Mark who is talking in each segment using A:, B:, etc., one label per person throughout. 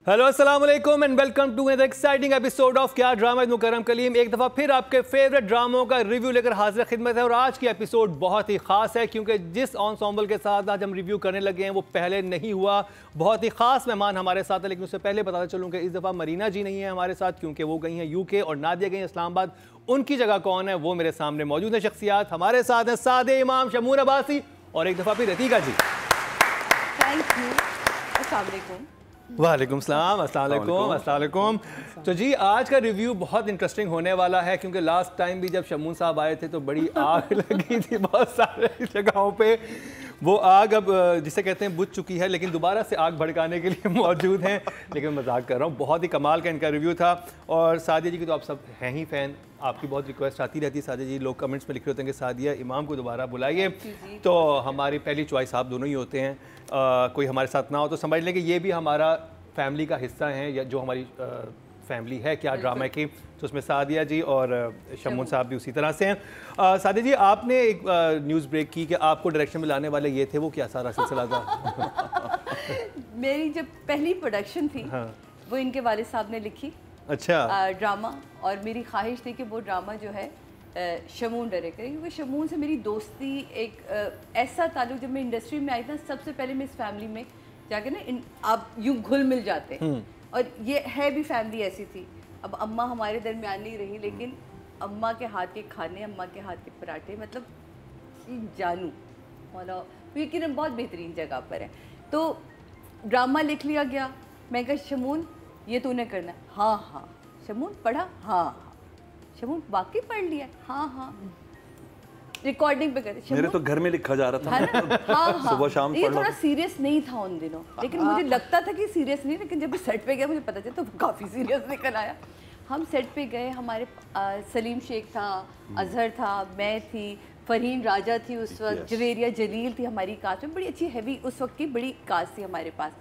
A: Hello अस्सलाम वालेकुम and welcome to an exciting episode of Kya Drama with Mukarram Kaleem. एक दफ़ा फिर आपके फेवरेट ड्रामों का रिव्यू लेकर हाजिर खिदमत है और आज की एपिसोड बहुत ही ख़ास है क्योंकि जिस एंसेम्बल के साथ आज हम रिव्यू करने लगे हैं वो पहले नहीं हुआ। बहुत ही ख़ास मेहमान हमारे साथ है, लेकिन उससे पहले बताता चलूँ कि इस दफ़ा मरीना जी नहीं है हमारे साथ क्योंकि वो गई हैं यूके और नादिया गई इस्लामाबाद। उनकी जगह कौन है वो मेरे सामने मौजूद है शख्सियात। हमारे साथ हैं सादे इमाम, शमून अब्बासी और एक दफ़ा फिर रतीका जी।
B: Thank you. अस्सलाम वालेकुम।
A: वालेकुम सलाम, अस्सलाम वालेकुम, अस्सलाम वालेकुम। तो जी आज का रिव्यू बहुत इंटरेस्टिंग होने वाला है क्योंकि लास्ट टाइम भी जब शमून साहब आए थे तो बड़ी आग लगी थी बहुत सारे जगहों पे। वो आग अब जिसे कहते हैं बुझ चुकी है, लेकिन दोबारा से आग भड़काने के लिए मौजूद हैं। लेकिन मजाक कर रहा हूँ, बहुत ही कमाल का इनका रिव्यू था। और सादिया जी की तो आप सब हैं ही फ़ैन, आपकी बहुत रिक्वेस्ट आती रहती है सादिया जी, लोग कमेंट्स में लिख रहे होते हैं कि सादिया इमाम को दोबारा बुलाइए। तो हमारी पहली चॉइस आप दोनों ही होते हैं। कोई हमारे साथ ना हो तो समझ लें कि ये भी हमारा फैमिली का हिस्सा हैं, या जो हमारी फैमिली है क्या ड्रामा की, तो उसमें सादिया जी और शमून साहब भी उसी तरह से हैं। सादिया जी, आपने एक न्यूज़ ब्रेक की कि आपको डायरेक्शन में लाने वाले ये थे, वो क्या सारा सिलसिला था?
B: मेरी जब पहली प्रोडक्शन थी
A: हाँ।
B: वो इनके वालिद साहब ने लिखी।
A: अच्छा।
B: ड्रामा, और मेरी ख्वाहिश थी कि वो ड्रामा जो है शमून डायरेक्ट करें क्योंकि शमून से मेरी दोस्ती एक ऐसा ताल्लुक, जब मैं इंडस्ट्री में आई था सबसे पहले मैं इस फैमिली में जाके ना आप यूँ घुल मिल जाते हैं। और ये है भी फैमिली ऐसी थी। अब अम्मा हमारे दरमियान नहीं रही, लेकिन अम्मा के हाथ के खाने, अम्मा के हाथ के पराठे, मतलब जानू मौला यकीन बहुत बेहतरीन जगह पर है। तो ड्रामा लिख लिया गया। मैं कहा शमून ये तूने करना है। हाँ हाँ। शमून पढ़ा? हाँ हाँ। शमून वाकई पढ़ लिया? हाँ हाँ। रिकॉर्डिंग पे करते
C: मेरे तो घर में लिखा जा रहा था
B: है ना? हाँ हाँ।
C: सुबह शाम
B: ये थोड़ा सीरियस नहीं था उन दिनों, लेकिन मुझे लगता था कि सीरियस नहीं, लेकिन जब सेट पे गया मुझे पता चला तो काफ़ी सीरियस निकल आया। हम सेट पे गए, हमारे सलीम शेख था, अजहर था, मैं थी, फरहीन राजा थी उस वक्त, जवेरिया जलील थी हमारी कास्ट में। बड़ी अच्छी हैवी उस वक्त की बड़ी कास्ट थी हमारे पास।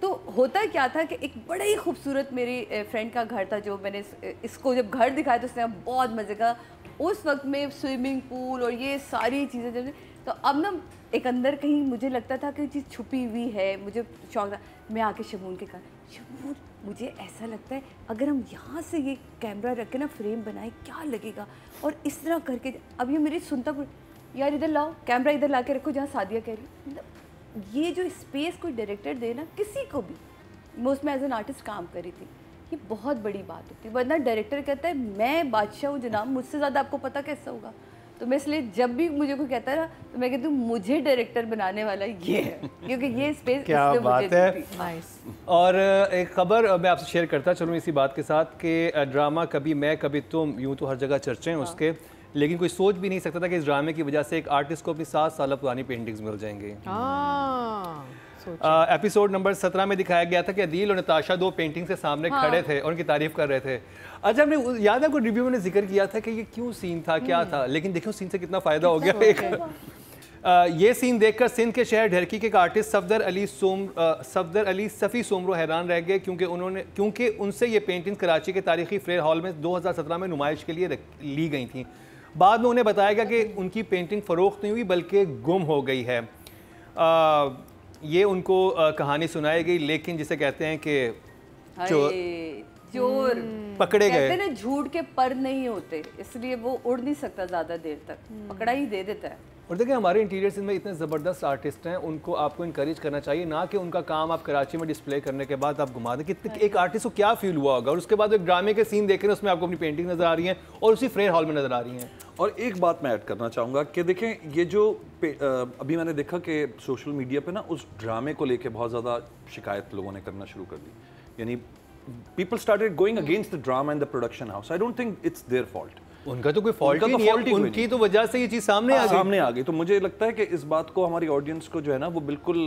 B: तो होता क्या था कि एक बड़ा ही खूबसूरत मेरी फ्रेंड का घर था, जो मैंने इसको जब घर दिखाया तो उसने बहुत मज़े का, उस वक्त में स्विमिंग पूल और ये सारी चीज़ें जब, तो अब ना एक अंदर कहीं मुझे लगता था कि चीज़ छुपी हुई है। मुझे शौक था, मैं आके शमून के कहा शमून मुझे ऐसा लगता है अगर हम यहाँ से ये कैमरा रख के ना फ्रेम बनाए क्या लगेगा, और इस तरह करके अब ये मेरी सुनता यार इधर लाओ कैमरा, इधर ला के रखो जहाँ सादिया कह रही। मतलब ये जो स्पेस कोई डायरेक्टर दे ना किसी को भी, मैं उसमें एज एन आर्टिस्ट काम करी थी, ये बहुत बड़ी बात होती है। वरना डायरेक्टर कहता है मैं बादशाह हूँ जनाब, मुझसे ज़्यादा आपको पता कैसा होगा। तो मैं इसलिए जब भी मुझे कोई कहता है ना तो मैं कहती हूँ मुझे डायरेक्टर बनाने वाला ये है, क्योंकि ये स्पेस
A: क्या बात है।
B: नाइस।
A: और एक ख़बर मैं आपसे शेयर करता चलूँ इसी बात के साथ कि ड्रामा कभी मैं कभी तुम, यूँ तो हर जगह चर्चे हैं उसके, लेकिन कोई सोच भी नहीं सकता था कि इस ड्रामे की वजह से एक आर्टिस्ट को अपनी 7 साल पुरानी पेंटिंग्स मिल जाएंगी। एपिसोड नंबर 17 में दिखाया गया था कि अदील और नताशा 2 पेंटिंग से सामने खड़े थे और उनकी तारीफ कर रहे थे। अच्छा, हमने याद है कोई रिव्यू में जिक्र किया था कि ये क्यों सीन था, क्या था, लेकिन देखो सीन से कितना फ़ायदा हो गया। एक ये सीन देखकर सिंध के शहर ढरकी के आर्टिस्ट सफदर अली सफ़ी सोमरो हैरान रह गए क्योंकि उनसे ये पेंटिंग कराची के तारीखी फ्रेयर हॉल में 2017 में नुमाइश के लिए ली गई थी। बाद में उन्हें बताया गया कि उनकी पेंटिंग फ़रोख्त नहीं हुई बल्कि गुम हो गई है। ये उनको कहानी सुनाई गई, लेकिन जिसे कहते हैं कि
B: चोर
A: पकड़े गए।
B: कहते हैं ना झूठ के पर नहीं होते, इसलिए वो उड़ नहीं सकता ज़्यादा देर तक, पकड़ा ही दे देता है।
A: और देखिए हमारे इंटीरियर्स में इतने ज़बरदस्त आर्टिस्ट हैं, उनको आपको इनकरेज करना चाहिए, ना कि उनका काम आप कराची में डिस्प्ले करने के बाद आप घुमा दें। कि एक आर्टिस्ट को क्या फील हुआ होगा, और उसके बाद एक ड्रामे के सीन देख रहे हैं उसमें आपको अपनी पेंटिंग नज़र आ रही है और उसी फ्रेयर हॉल में नज़र आ रही हैं।
C: और एक बात मैं ऐड करना चाहूँगा कि देखें ये जो अभी मैंने देखा कि सोशल मीडिया पे ना उस ड्रामे को लेके बहुत ज़्यादा शिकायत लोगों ने करना शुरू कर दी, यानी people started going against the drama and the production house. I don't think it's their fault,
A: उनका तो कोई फॉल्ट ही नहीं है, उनकी तो वजह से ये चीज़ सामने आ गई।
C: तो मुझे लगता है कि इस बात को हमारी ऑडियंस को जो है ना वो बिल्कुल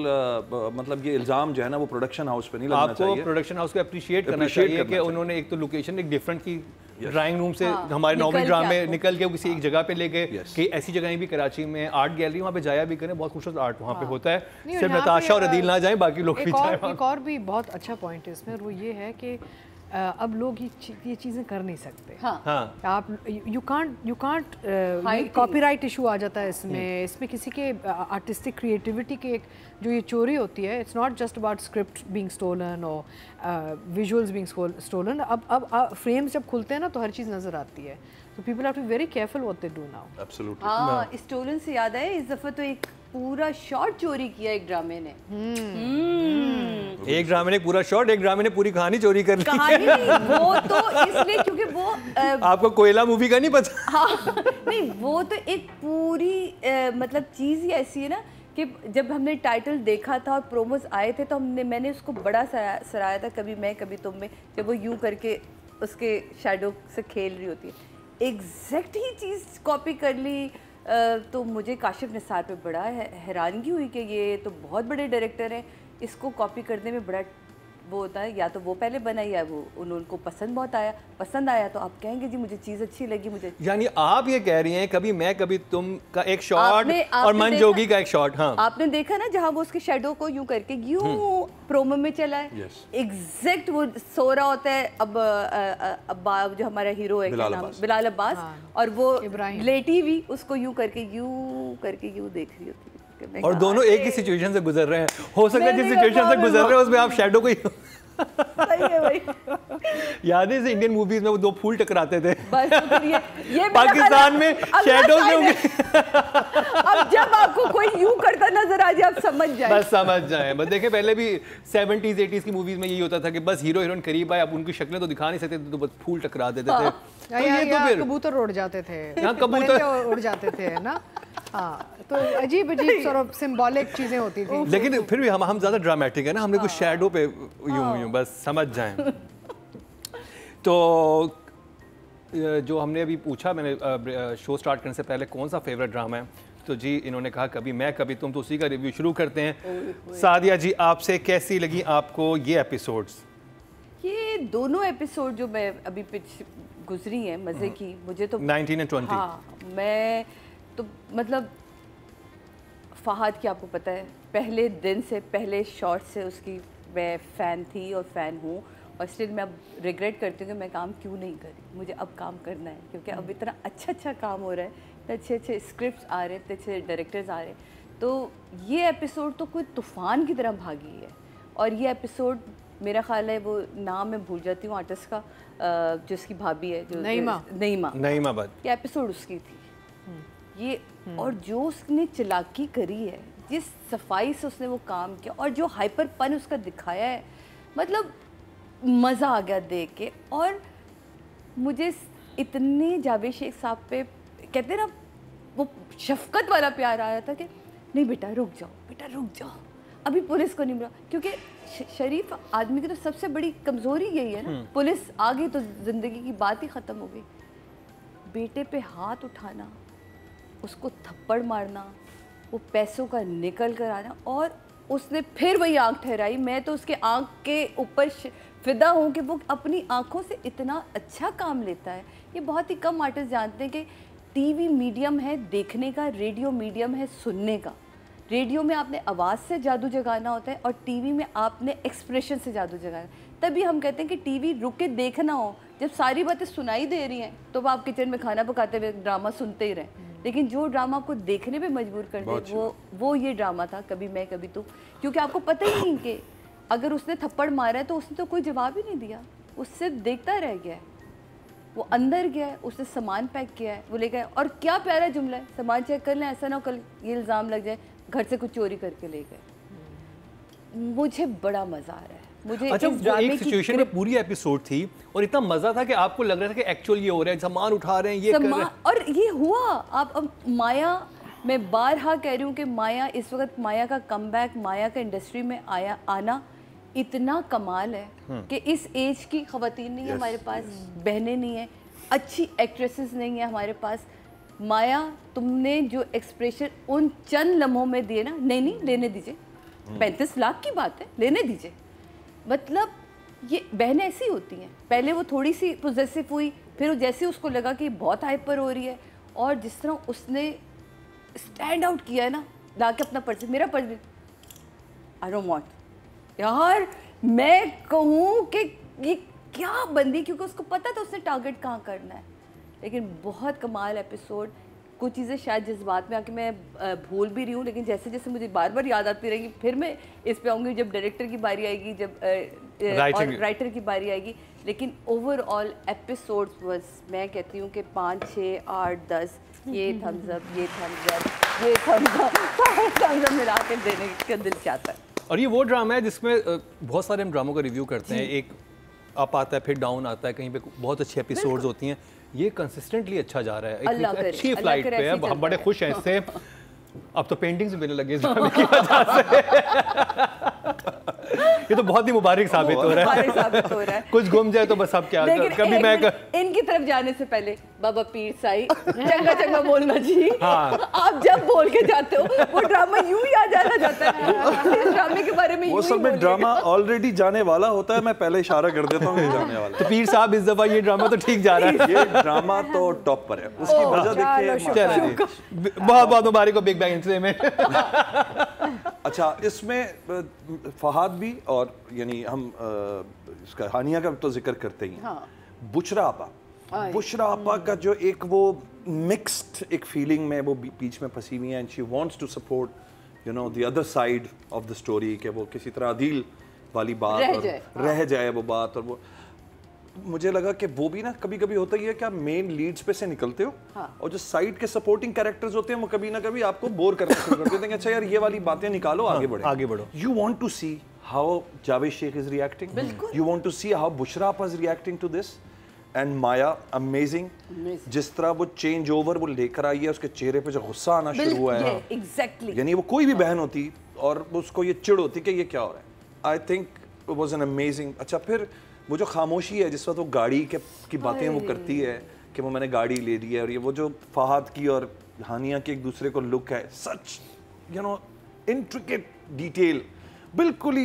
C: मतलब ये इल्ज़ाम जो है ना वो प्रोडक्शन हाउस पे नहीं लगना चाहिए।
A: आपको प्रोडक्शन हाउस को अप्रिशिएट करना चाहिए कि उन्होंने एक तो लोकेशन एक डिफरेंट की, ड्राइंग रूम से हमारे नॉर्मल ड्रामे निकल के किसी एक जगह पे ले गए। कि ऐसी जगहें भी कराची में आर्ट गैलरी वहाँ पे जाया भी करें, बहुत खूबसूरत आर्ट वहाँ पे होता है, सिर्फ नताशा और अदील ना जाएं, बाकी लोग भी जाएं।
D: एक और भी बहुत अच्छा पॉइंट है इसमें, और वो ये है कि अब लोग ये चीज़ें कर नहीं सकते।
A: हाँ।
D: आप यू कांट कॉपीराइट इशू आ जाता है इसमें किसी के आर्टिस्टिक क्रिएटिविटी के जो ये चोरी होती है, it's not just about script being stolen और विजुअल्स बीइंग स्टोलन। अब फ्रेम्स जब खुलते हैं ना तो हर चीज़ नज़र आती है, तो people have to be very careful what they do now.
C: Absolutely.
B: हाँ, स्टोलन से याद आया, इस दफ़ा तो एक पूरा शॉट चोरी किया एक ड्रामे ने।
A: एक ड्रामे ने पूरा शॉट, एक ड्रामे ने पूरी कहानी चोरी कर ली।
B: कहानी नहीं, वो तो इसलिए क्योंकि वो
A: आपको कोयला मूवी का नहीं पता?
B: हाँ, नहीं वो तो एक पूरी मतलब चीज़ ही ऐसी है ना कि जब हमने टाइटल देखा था और प्रोमोस आए थे तो मैंने उसको बड़ा सराहा था, कभी मैं कभी तुम में, जब वो यूं करके उसके शैडो से खेल रही होती है, एग्जैक्ट ही चीज़ कॉपी कर ली। तो मुझे काशिफ निसार पे बड़ा हैरानगी हुई कि ये तो बहुत बड़े डायरेक्टर हैं, इसको कॉपी करने में बड़ा वो होता है, या तो वो पहले बनाई या वो उनको पसंद आया तो आप कहेंगे जी मुझे चीज़ अच्छी लगी मुझे।
A: यानी आप ये कह रही हैं कभी मैं कभी तुम का एक शॉट और मन जोगी का एक शॉट। हाँ,
B: आपने देखा ना जहाँ वो उसके शेडो को यूं करके यूं प्रोमो में चला है, एग्जैक्ट वो सो रहा होता है अब जो हमारा हीरो है क्या नाम, बिलाल अब्बास, और वो लेटी हुई उसको यूं करके यूं देख रही होती है,
A: और दोनों एक ही सिचुएशन से गुजर रहे हैं। हो सकता है जिस सिचुएशन से गुजर रहे हैं उसमें आप शैडो को
B: सही है भाई।
A: याद है इंडियन मूवीज में वो दो फूल टकराते थे,
B: बस तो ये
A: पाकिस्तान में शैडोज होंगे।
B: अब जब आपको कोई यूं करता नजर आ जाए आप समझ जाए,
A: बस समझ जाए। बस देखें पहले भी 70s 80s की मूवीज में यही होता था कि बस हीरो हीरोइन करीब आए, अब उनकी शक्लें तो दिखा नहीं सकते थे तो बस फूल टकरा देते थे।
D: तो ये तो फिर कबूतर उड़ जाते थे, कबूतर उड़ जाते थे ना। हाँ, तो अजीब सॉर्ट ऑफ सिंबॉलिक चीजें होती थी,
A: लेकिन फिर भी हम ज्यादा ड्रामेटिक है ना, हमने कुछ शैडो पे यूं बस समझ जाएं। तो जो हमने अभी पूछा, मैंने शो स्टार्ट करने से पहले कौन सा फेवरेट ड्रामा है, तो जी इन्होंने कहा कभी मैं कभी तुम, तो उसी का रिव्यू शुरू करते हैं। सादिया जी, आपसे कैसी लगी आपको ये एपिसोड्स?
B: ये दोनों एपिसोड जो मैं अभी गुजरी हैं मज़े की, मुझे तो
A: 19 और 20।
B: हाँ, मैं तो मतलब फ़हाद की आपको पता है पहले दिन से, पहले शॉट से उसकी मैं फ़ैन थी और फ़ैन हूँ, और स्टिल मैं अब रिग्रेट करती हूँ कि मैं काम क्यों नहीं करी। मुझे अब काम करना है क्योंकि अब इतना अच्छा काम हो रहा है, इतने अच्छे स्क्रिप्ट्स आ रहे हैं, इतने अच्छे डायरेक्टर्स आ रहे हैं। तो ये एपिसोड तो कोई तूफ़ान की तरह भागी है। और ये एपिसोड मेरा ख्याल है, वो नाम मैं भूल जाती हूँ आर्टिस्ट का, जो उसकी भाभी है, जो नईमा बट, ये एपिसोड उसकी थी ये। और जो उसने चालाकी करी है, जिस सफाई से उसने वो काम किया, और जो हाइपरपन उसका दिखाया है, मतलब मज़ा आ गया देख के। और मुझे इतने जावेद शेख साहब पे कहते हैं ना वो शफकत वाला प्यार आया था कि नहीं बेटा रुक जाओ, अभी पुलिस को नहीं मिला। क्योंकि शरीफ आदमी की तो सबसे बड़ी कमज़ोरी यही है ना, पुलिस आ गई तो ज़िंदगी की बात ही ख़त्म हो गई। बेटे पे हाथ उठाना, उसको थप्पड़ मारना, वो पैसों का निकल कर आना, और उसने फिर वही आंख ठहराई। मैं तो उसके आंख के ऊपर फिदा हूँ कि वो अपनी आंखों से इतना अच्छा काम लेता है। ये बहुत ही कम आर्टिस्ट जानते हैं कि टीवी मीडियम है देखने का, रेडियो मीडियम है सुनने का। रेडियो में आपने आवाज़ से जादू जगाना होता है और टीवी में आपने एक्सप्रेशन से जादू जगाना। तभी हम कहते हैं कि टीवी रुक के देखना हो, जब सारी बातें सुनाई दे रही हैं तो आप किचन में खाना पकाते हुए ड्रामा सुनते ही रहें। लेकिन जो ड्रामा को देखने पे मजबूर कर दे वो ये ड्रामा था कभी मैं कभी तुम। क्योंकि आपको पता ही नहीं कि अगर उसने थप्पड़ मारा है तो उसने तो कोई जवाब ही नहीं दिया, उससे देखता रह गया है। वो अंदर गया है, उसने सामान पैक किया है, वो ले गया। और क्या प्यारा जुमला है, सामान चेक कर लें, ऐसा ना हो कल ये इल्ज़ाम लग जाए घर से कुछ चोरी करके ले गए। मुझे बड़ा मज़ा आ रहा है। मुझे
A: अच्छा, वो एक सिचुएशन में पूरी एपिसोड थी और इतना मजा था कि आपको लग रहा था कि एक्चुअल ये हो रहा है, सामान उठा रहे हैं, ये कर रहे हैं।
B: और ये हुआ। आप अब माया, मैं बारहा कह रही हूँ कि माया इस वक्त, माया का कमबैक, माया का इंडस्ट्री में आना इतना कमाल है कि इस एज की ख़वातीन नहीं है हमारे पास, बहनें नहीं है, अच्छी एक्ट्रेसेस नहीं है हमारे पास। माया, तुमने जो एक्सप्रेशन उन चंद लम्हों में दिए ना, नहीं लेने दीजिए, 35 लाख की बात है, लेने दीजिए। मतलब ये बहनें ऐसी होती हैं, पहले वो थोड़ी सी पोजेसिव हुई, फिर जैसे उसको लगा कि बहुत हाइपर हो रही है, और जिस तरह उसने स्टैंड आउट किया है ना, ला के अपना पर्स, मेरा पर्स, आई डोंट वांट। यार मैं कहूँ कि ये क्या बंदी, क्योंकि उसको पता था उसने टारगेट कहाँ करना है। लेकिन बहुत कमाल एपिसोड। कुछ चीज़ें शायद जज्बात में आके मैं भूल भी रही हूँ, लेकिन जैसे जैसे मुझे बार बार याद आती रहेंगी, फिर मैं इस पे आऊँगी जब डायरेक्टर की बारी आएगी, जब और राइटर की बारी आएगी। लेकिन ओवरऑल एपिसोड्स बस मैं कहती हूँ कि 5, 6, 8, 10 ये थम्स अप, ये थम्स अप, ये थम्स अप, सारे थम्स अप मिला के देने का दिल चाहता है।
A: और ये वो ड्रामा है जिसमें बहुत सारे हम ड्रामों का रिव्यू करते हैं, एक अप आता है फिर डाउन आता है, कहीं पे बहुत अच्छी एपिसोड्स होती हैं, ये कंसिस्टेंटली अच्छा जा रहा है, एक अच्छी फ्लाइट पे है, हम बड़े खुश हैं इससे। अब तो पेंटिंग्स मिलने लगे इस ड्रामे की वजह से। ये तो बहुत ही मुबारक साबित हो रहा है। कुछ गुम जाए तो बस अब क्या, कभी मैं
B: इनकी तरफ जाने से पहले बाबा पीर साई चंगा चंगा बोलना जी। हाँ। आप जब बोल के जाते हो वो ड्रामा यूं ही आ जाता है। इस ड्रामे के बारे में
C: वो सब में ड्रामा ऑलरेडी जाने वाला होता है, मैं पहले इशारा कर देता हूँ जाने वाला।
A: तो पीर साहब इस दफा ये ड्रामा तो ठीक जा रहा है।
C: ये ड्रामा तो टॉप पर है, उसकी वजह देखिए।
A: बहुत बहुत मुबारक हो बिग बैंग इंडस्ट्री में।
C: अच्छा, इसमें फहाद भी और यानी हम इसका हानिया का तो जिक्र करते ही हैं। बुशरा आपा का जो एक वो मिक्स्ड एक फीलिंग में वो बीच में फंसी हुई है, and she wants to support you know the other side of the story, कि वो किसी तरह अदील वाली बात रह जाए वो बात। और वो मुझे लगा कि वो भी ना कभी कभी होता ही है कि आप मेन लीड्स पे से निकलते हो, और जो साइड के सपोर्टिंग कैरेक्टर्स होते हैं वो कभी ना कभी आपको बोर करना शुरू कर देते हैं। अच्छा यार ये वाली बातें निकालो, आगे बढ़ो। You want to see how Javed Sheikh is reacting, you want to see how Bushra आपा is reacting to this, and Maya amazing. जिस तरह वो चेंज ओवर वो लेकर आई है, उसके चेहरे पे जो गुस्सा आना शुरू हुआ है, यानी वो कोई भी बहन होती और उसको ये चिढ़ होती कि ये क्या हो रहा है। I think it was an amazing. अच्छा, फिर वो जो खामोशी है जिस वक्त वो गाड़ी की बातें वो करती है कि वो मैंने गाड़ी ले ली है, और ये वो जो फहाद की और हानिया की एक दूसरे को लुक है, such you know intricate detail, बिल्कुल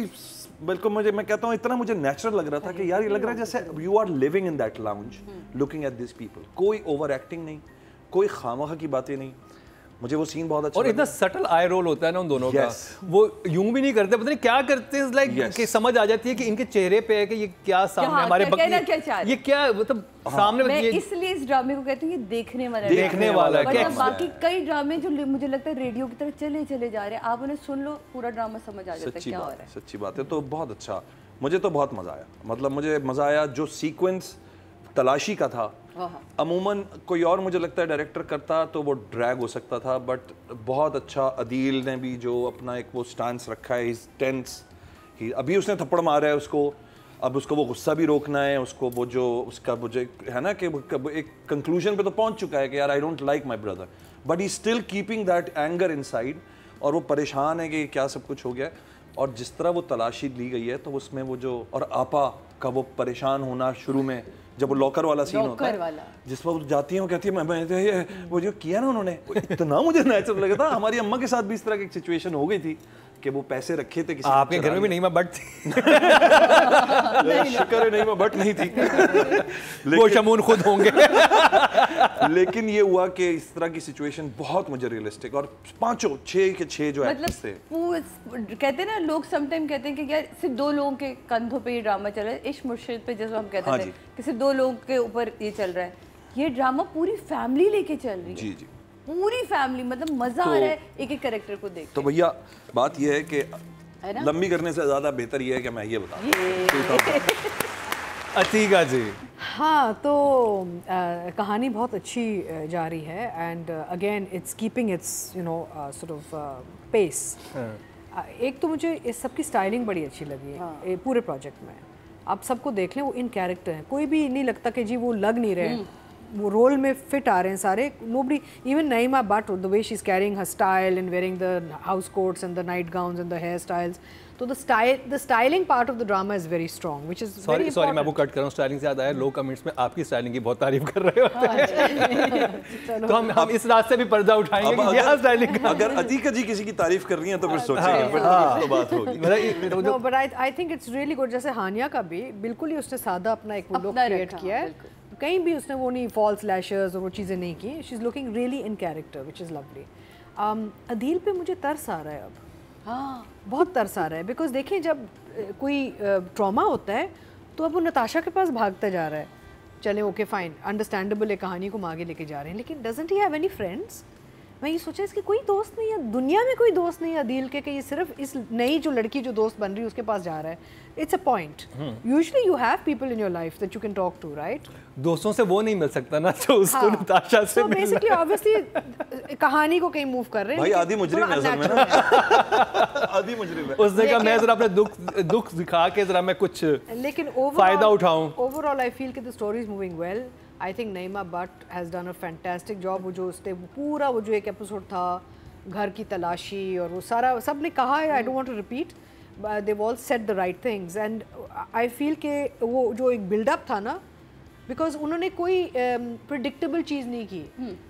C: मुझे, मैं कहता हूँ इतना मुझे नेचुरल लग रहा था कि यार ये लग रहा है जैसे you are living in that lounge looking at this people. कोई ओवर एक्टिंग नहीं, कोई खामखा की बातें नहीं। मुझे वो सीन बहुत अच्छा
A: और इतना सटल आई रोल होता है ना उन दोनों का, वो यूं भी नहीं करते, पता नहीं क्या करते हैं, लाइक कि समझ आ जाती है कि इनके चेहरे पे है कि ये क्या सामने हमारे ये क्या मतलब सामने।
B: मैं इसलिए इस ड्रामे को कहती हूँ ये देखने वाला
A: है।
B: बाकी कई ड्रामे जो मुझे लगता है रेडियो की तरह चले जा रहे हैं, आप उन्हें सुन लो पूरा ड्रामा समझ आ जाता है क्या हो रहा है।
C: सच्ची बात है। तो बहुत अच्छा, मुझे तो बहुत मजा आया, मतलब मुझे मजा आया। जो सीक्वेंस तलाशी का था, अमूमन कोई और मुझे लगता है डायरेक्टर करता तो वो ड्रैग हो सकता था, बट बहुत अच्छा। अदील ने भी जो अपना एक वो स्टांस रखा है, इज टेंस, अभी उसने थप्पड़ मारा है उसको, अब उसको वो गुस्सा भी रोकना है, उसको वो जो उसका वो जो है ना कि एक कंक्लूजन पे तो पहुंच चुका है कि यार I don't like my brother, but he still keeping that anger inside, और वो परेशान है कि क्या सब कुछ हो गया। और जिस तरह वो तलाशी ली गई है तो उसमें वो जो, और आपा का वो परेशान होना शुरू में, जब वो लॉकर वाला सीन होता है जिस पर जाती है, वो कहती है मैं वो जो किया ना उन्होंने, इतना मुझे नेचुरल लगा था। हमारी अम्मा के साथ भी इस तरह की एक सिचुएशन हो गई थी कि वो पैसे रखे थे किसी,
A: आपके घर में भी नहीं मैं बट थी।
C: शुक्र है नहीं मैं बट नहीं थी,
A: वो शमून खुद होंगे।
C: लेकिन ये हुआ कि इस तरह की सिचुएशन बहुत मुझे रियलिस्टिक, और 6 के 6 जो एक्टर्स थे,
B: कहते हैं ना लोग समटाइम कहते हैं कि यार सिर्फ 2 लोगों के कंधों पे ये ड्रामा चल रहा है, इश्क मुर्शिद पे जैसे हम कहते थे कि सिर्फ 2 लोगों के ऊपर ये चल रहा है, ये ड्रामा पूरी फैमिली लेके चल रही है।
C: जी
B: पूरी फैमिली, मतलब मजा आ रहा है एक एक कैरेक्टर को देख।
C: तो भैया बात यह है कि लंबी करने से ज्यादा बेहतर ये है कि मैं ये बता
A: अतीका जी।
D: हाँ, तो कहानी बहुत अच्छी जा रही है, and again it's keeping it's you know sort of pace. एक तो मुझे इस सब की स्टाइलिंग बड़ी अच्छी लगी है पूरे प्रोजेक्ट में। आप सबको देख लें, वो इन कैरेक्टर हैं, कोई भी नहीं लगता कि जी वो लग नहीं रहे हैं, वो रोल में फिट आ रहे हैं सारे। Nobody, even Naeema but, the way she is carrying her style and wearing the house coats and the night gowns and the hair styles, तो the styling part of the drama is very strong, which is very
A: sorry मैं वो cut कर रहा हूँ, styling से याद आया, लोग कमेंट्स में आपकी स्टाइलिंग की बहुत तारीफ कर रहे होते हैं। तो हम इस रास्ते भी पर्दा उठाएंगे कि क्या स्टाइलिंग।
C: अगर अतीका जी किसी की तारीफ कर रही हैं तो फिर सोचेंगे, बट तो बात होगी।
D: No, but I think it's really good. जैसे हानिया का भी बिल्कुल ही उसने सादा अपना एक लुक क्रिएट किया है, कहीं भी उसने वो नहीं फॉल्स लैशेस और वो चीज़ें नहीं की। She is looking really in character, which is lovely. Adeel पे मुझे तरस आ रहा है अब, हाँ बहुत तरस आ रहा है, बिकॉज देखिए जब कोई ट्रॉमा होता है तो अब वो नताशा के पास भागता जा रहा है। चले ओके फाइन, अंडरस्टैंडेबल है, कहानी को आगे लेके जा रहे हैं, लेकिन doesn't he have any friends? मैं ये सोचा इसके कोई दोस्त नहीं है, दुनिया में कोई दोस्त नहीं है अदील के, कि ये सिर्फ इस नई जो लड़की जो दोस्त बन रही है उसके पास जा रहा है। It's a point. Usually you have people in your life that you can talk to, right?
A: दोस्तों से वो नहीं मिल सकता ना जो उसको नताशा से मिल रहा है।
D: बेसिकली ऑब्वियसली कहानी को कहीं मूव कर रहे हैं।
C: भाई आधी मुजरिम है असल में ना। आधी मुजरिम है।
A: उसने कहा मैं जरा अपने दुख दिखा के जरा मैं कुछ
D: लेकिन
A: फायदा उठाऊं।
D: ओवरऑल आई फील कि the story is moving well. I think Naima Bhatt has done a fantastic job. वो जो उसने पूरा वो जो एक एपिसोड था घर की तलाशी और वो सारा सब ने कहा है, I don't want to repeat, they've all said the right things and I feel कि वो जो एक बिल्डअप था ना, बिकॉज उन्होंने कोई प्रिडिक्टेबल चीज़ नहीं की।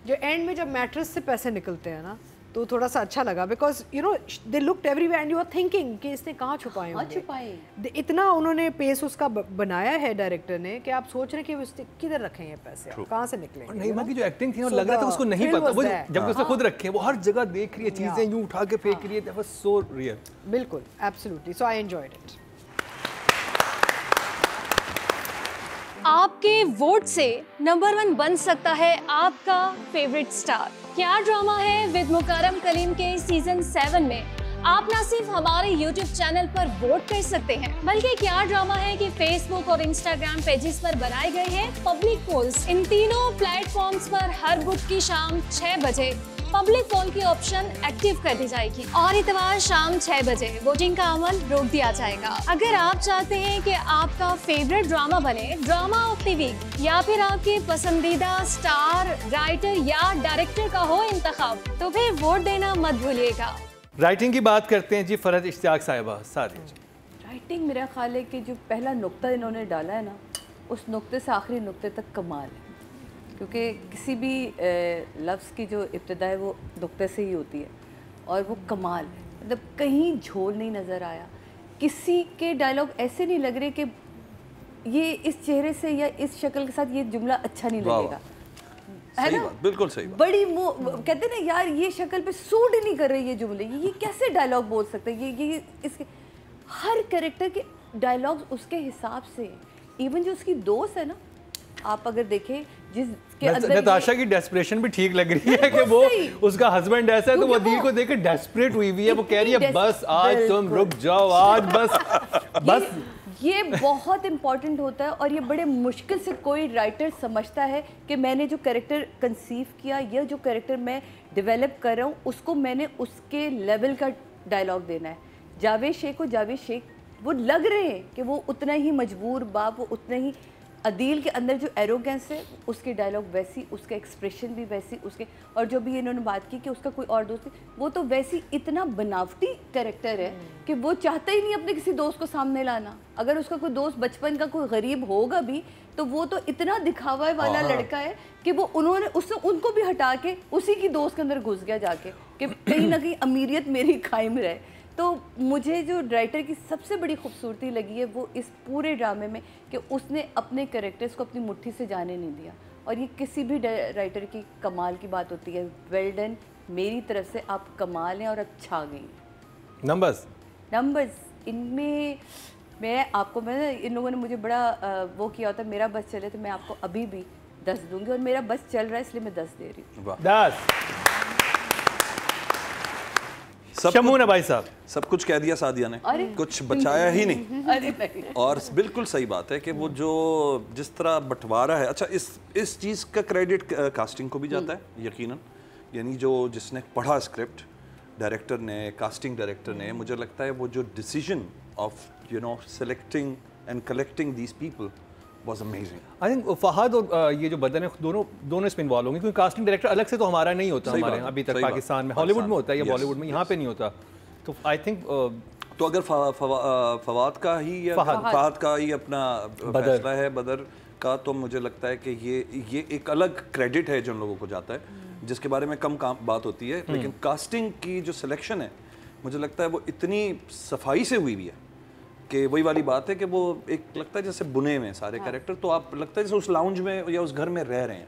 D: जो एंड में जब मैट्रेस से पैसे निकलते हैं ना तो थोड़ा सा अच्छा लगा, because you know they looked everywhere and you are thinking कि इसने कहाँ छुपाए होंगे। इतना उन्होंने पेस उसका बनाया है डायरेक्टर ने कि आप सोच रहे हैं कि किधर रखें ये पैसे, कहाँ से निकलेंगे।
A: नईमा की जो एक्टिंग थी लग रहा था उसको नहीं पता, वो जब उसने खुद रखे वो हर जगह देख रही है चीजें, यूं उठा के फेंक रही है, दैट वाज सो रियल।
D: बिल्कुल, absolutely, so I enjoyed it.
E: आपके वोट से नंबर 1 बन सकता है आपका फेवरेट स्टार। क्या ड्रामा है विद मुकर्रम कलीम के सीजन 7 में आप न सिर्फ हमारे YouTube चैनल पर वोट कर सकते हैं, बल्कि क्या ड्रामा है कि Facebook और Instagram पेजेस पर बनाए गए हैं पब्लिक पोल्स। इन तीनों प्लेटफॉर्म्स पर हर बुध की शाम 6 बजे पब्लिक पोल की ऑप्शन एक्टिव कर दी जाएगी और इतवार शाम 6 बजे वोटिंग का अमल रोक दिया जाएगा। अगर आप चाहते हैं कि आपका फेवरेट ड्रामा बने ड्रामा ऑफ द वीक, या फिर आपके पसंदीदा स्टार, राइटर या डायरेक्टर का हो इंतखाब, तो फिर वोट देना मत भूलिएगा।
A: राइटिंग की बात करते हैं जी, फरहत इश्तियाक साहिबा। सादिया जी,
B: राइटिंग मेरा ख्याल है कि जो पहला नुक्ता इन्होंने डाला है ना, उस नुक्ते से आखिरी नुक्ते तक कमाल है, क्योंकि किसी भी लफ्ज़ की जो इब्तिदा है वो नुक्ते से ही होती है और वो कमाल है। मतलब कहीं झोल नहीं नज़र आया, किसी के डायलॉग ऐसे नहीं लग रहे कि ये इस चेहरे से या इस शक्ल के साथ ये जुमला अच्छा नहीं लगेगा, है ना?
C: बिल्कुल सही बात।
B: बड़ी कहते हैं ना यार ये शक्ल पे सूट नहीं कर रही ये जुमले, ये कैसे डायलॉग बोल सकते हैं, ये इसके हर कैरेक्टर के डायलॉग्स उसके हिसाब से। इवन जो उसकी दोस्त है ना, आप अगर देखें जिसके अंदर
A: नताशा की डेस्परेशन भी ठीक लग रही है कि वो उसका हस्बैंड ऐसा है तो वो अदील को देख के डेस्परेट हुई हुई है। वो कह रही है बस आज तुम रुक जाओ, आज बस
B: ये बहुत इम्पॉर्टेंट होता है और ये बड़े मुश्किल से कोई राइटर समझता है कि मैंने जो कैरेक्टर कंसीव किया या जो कैरेक्टर मैं डेवलप कर रहा हूँ उसको मैंने उसके लेवल का डायलॉग देना है। जावेद शेख को जावेद शेख वो लग रहे हैं कि वो उतना ही मजबूर बाप, वो उतना ही अदील के अंदर जो एरोगेंस है उसके डायलॉग वैसी, उसका एक्सप्रेशन भी वैसी, उसके और जो भी इन्होंने बात की कि उसका कोई और दोस्त है, वो तो वैसी इतना बनावटी कैरेक्टर है कि वो चाहता ही नहीं अपने किसी दोस्त को सामने लाना। अगर उसका कोई दोस्त बचपन का कोई गरीब होगा भी तो वो तो इतना दिखावा वाला लड़का है कि वो उन्होंने उसने उनको भी हटा के उसी की दोस्त के अंदर घुस गया जाके कि कहीं ना कहीं अमीरियत मेरी कायम रहे। तो मुझे जो राइटर की सबसे बड़ी खूबसूरती लगी है वो इस पूरे ड्रामे में कि उसने अपने कैरेक्टर्स को अपनी मुट्ठी से जाने नहीं दिया, और ये किसी भी राइटर की कमाल की बात होती है। वेल डन, मेरी तरफ से आप कमाल हैं और आप छा गई। नंबर्स इनमें मैं इन लोगों ने मुझे बड़ा वो किया होता है, मेरा बस चले तो मैं आपको अभी भी 10 दूंगी और मेरा बस चल रहा है इसलिए मैं 10 दे रही हूँ।
A: 10 शमून भाई साहब,
C: सब कुछ कह दिया सादिया ने, कुछ बचाया ही नहीं।
B: अरे नहीं।
C: और बिल्कुल सही बात है कि वो जो जिस तरह बंटवारा है, अच्छा इस चीज़ का क्रेडिट कास्टिंग को भी जाता है यकीनन, यानी जो जिसने पढ़ा स्क्रिप्ट, डायरेक्टर ने, कास्टिंग डायरेक्टर ने, मुझे लगता है वो जो decision of selecting and collecting these people was amazing.
A: I think Fahad और ये जो बदन है दोनों इसमें इन्वॉल्व होंगे, क्योंकि कास्टिंग डायरेक्टर अलग से तो हमारा नहीं होता हमारे अभी तक पाकिस्तान में, हॉलीवुड में होता है या बॉलीवुड में, यहाँ पे नहीं होता। तो आई थिंक
C: तो अगर फवाद का ही अपना फैसला है बदर का, तो मुझे लगता है कि ये एक अलग क्रेडिट है जो लोगों को जाता है, जिसके बारे में कम बात होती है। लेकिन कास्टिंग की जो सिलेक्शन है मुझे लगता है वो इतनी सफाई से हुई है कि वही वाली बात है कि वो एक लगता है जैसे बुने में सारे कैरेक्टर, तो आप लगता है जैसे उस लाउंज में या उस घर में रह रहे हैं।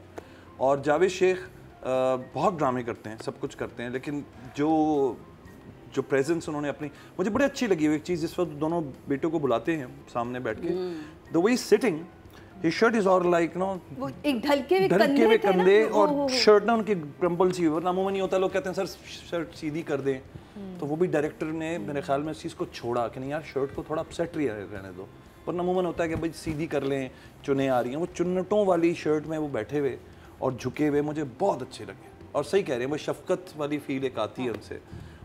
C: और जावेद शेख बहुत ड्रामे करते हैं, सब कुछ करते हैं, लेकिन जो प्रेजेंस उन्होंने अपनी, मुझे बड़ी अच्छी लगी वो एक चीज़, जिस वक्त दोनों बेटों को बुलाते हैं सामने बैठ के, the way he sitting, his shirt is all like
B: वो एक ढलके हुए
C: कंधे और शर्ट ना उनकी क्रम्पल सी, वरना अमूमन नहीं होता, लोग कहते हैं सर शर्ट सीधी कर दें, तो वो भी डायरेक्टर ने मेरे ख्याल में इस चीज़ को छोड़ा कि नहीं यार शर्ट को थोड़ा अपसेट रहने दो, वरना अमूमन होता है कि भाई सीधी कर लें, चुनें आ रही हैं, वो चुन्नटों वाली शर्ट में वो बैठे हुए और झुके हुए मुझे बहुत अच्छे लगे। और सही कह रहे हैं, वो शफकत वाली फील एक आती है उनसे,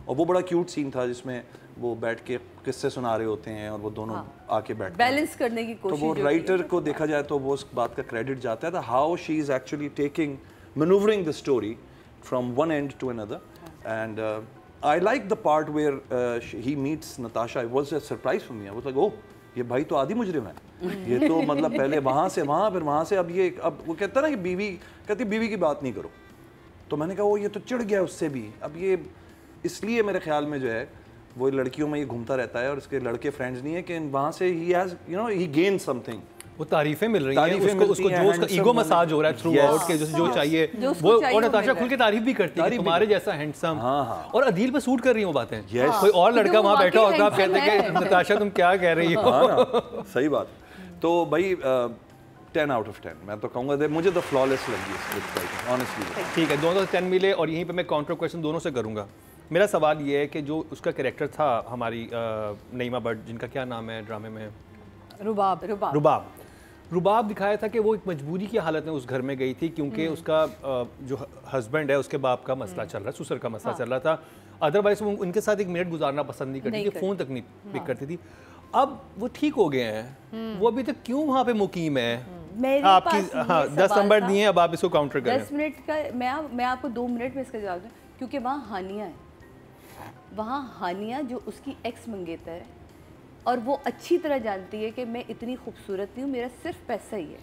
C: और वो बड़ा क्यूट सीन था जिसमें वो बैठ के किस्से सुना रहे होते हैं और वो दोनों आके बैठ
B: बैलेंस करने की कोशिश।
C: तो वो राइटर को देखा जाए तो वो उस बात का क्रेडिट जाता है, how she is actually taking maneuvering the story from one end to another, and I like the part where he meets Natasha, it was a surprise for me, I was like oh ये भाई तो आदि मुजरिम है, ये तो मतलब पहले वहाँ से वहाँ, फिर वहाँ से अब ये, अब वो कहता है ना कि बीवी कहती बीवी की बात नहीं करो, तो मैंने कहा वो ये तो चिढ़ गया उससे भी, अब ये इसलिए मेरे ख्याल में जो है वो लड़कियों में ये घूमता रहता है और उसके लड़के फ्रेंड्स नहीं है कि वहाँ से he has you know he gain something,
A: वो तारीफें मिल रही हैं उसको जो उसका ईगो मसाज हो रहा है थ्रू आउट के जो चाहिए वो, और नताशा खुल के तारीफ भी करती है तुम्हारे जैसा हैंडसम, और अदील पे सूट कर रही है वो बातें, कोई और लड़का वहाँ बैठा होगा आप कहते हैं कि नताशा तुम क्या कह रही हो।
C: सही बात। तो भाई 10 out of 10 मैं तो कहूँगा, मुझे तो फ्लॉलेस लगी ऑनेस्टली।
A: ठीक है, दोनों 10 मिले, और यहीं पे मैं काउंटर क्वेश्चन दोनों से करूँगा। मेरा सवाल ये है कि जो उसका कैरेक्टर था हमारी नईमा भट्ट, जिनका क्या नाम है ड्रामे में, रुबाब दिखाया था कि वो एक मजबूरी की हालत में उस घर में गई थी क्योंकि उसका जो हस्बैंड है उसके बाप का मसला चल रहा है, ससुर का मसला चल रहा था, अदरवाइज वो उनके साथ एक मिनट गुजारना पसंद नहीं करती थी, फ़ोन तक नहीं पिक करती थी। अब वो ठीक हो गए हैं, वो अभी तक क्यों वहाँ पे मुकीम है? आपकी 10 नंबर दिए, अब आप इसको काउंटर करें।
B: 10 मिनट का मैं आपको 2 मिनट में इसका जवाब दूँ, क्योंकि वहाँ हानिया है, वहाँ हानिया जो उसकी एक्स मंगेतर है, और वो अच्छी तरह जानती है कि मैं इतनी खूबसूरत नहीं हूँ, मेरा सिर्फ पैसा ही है।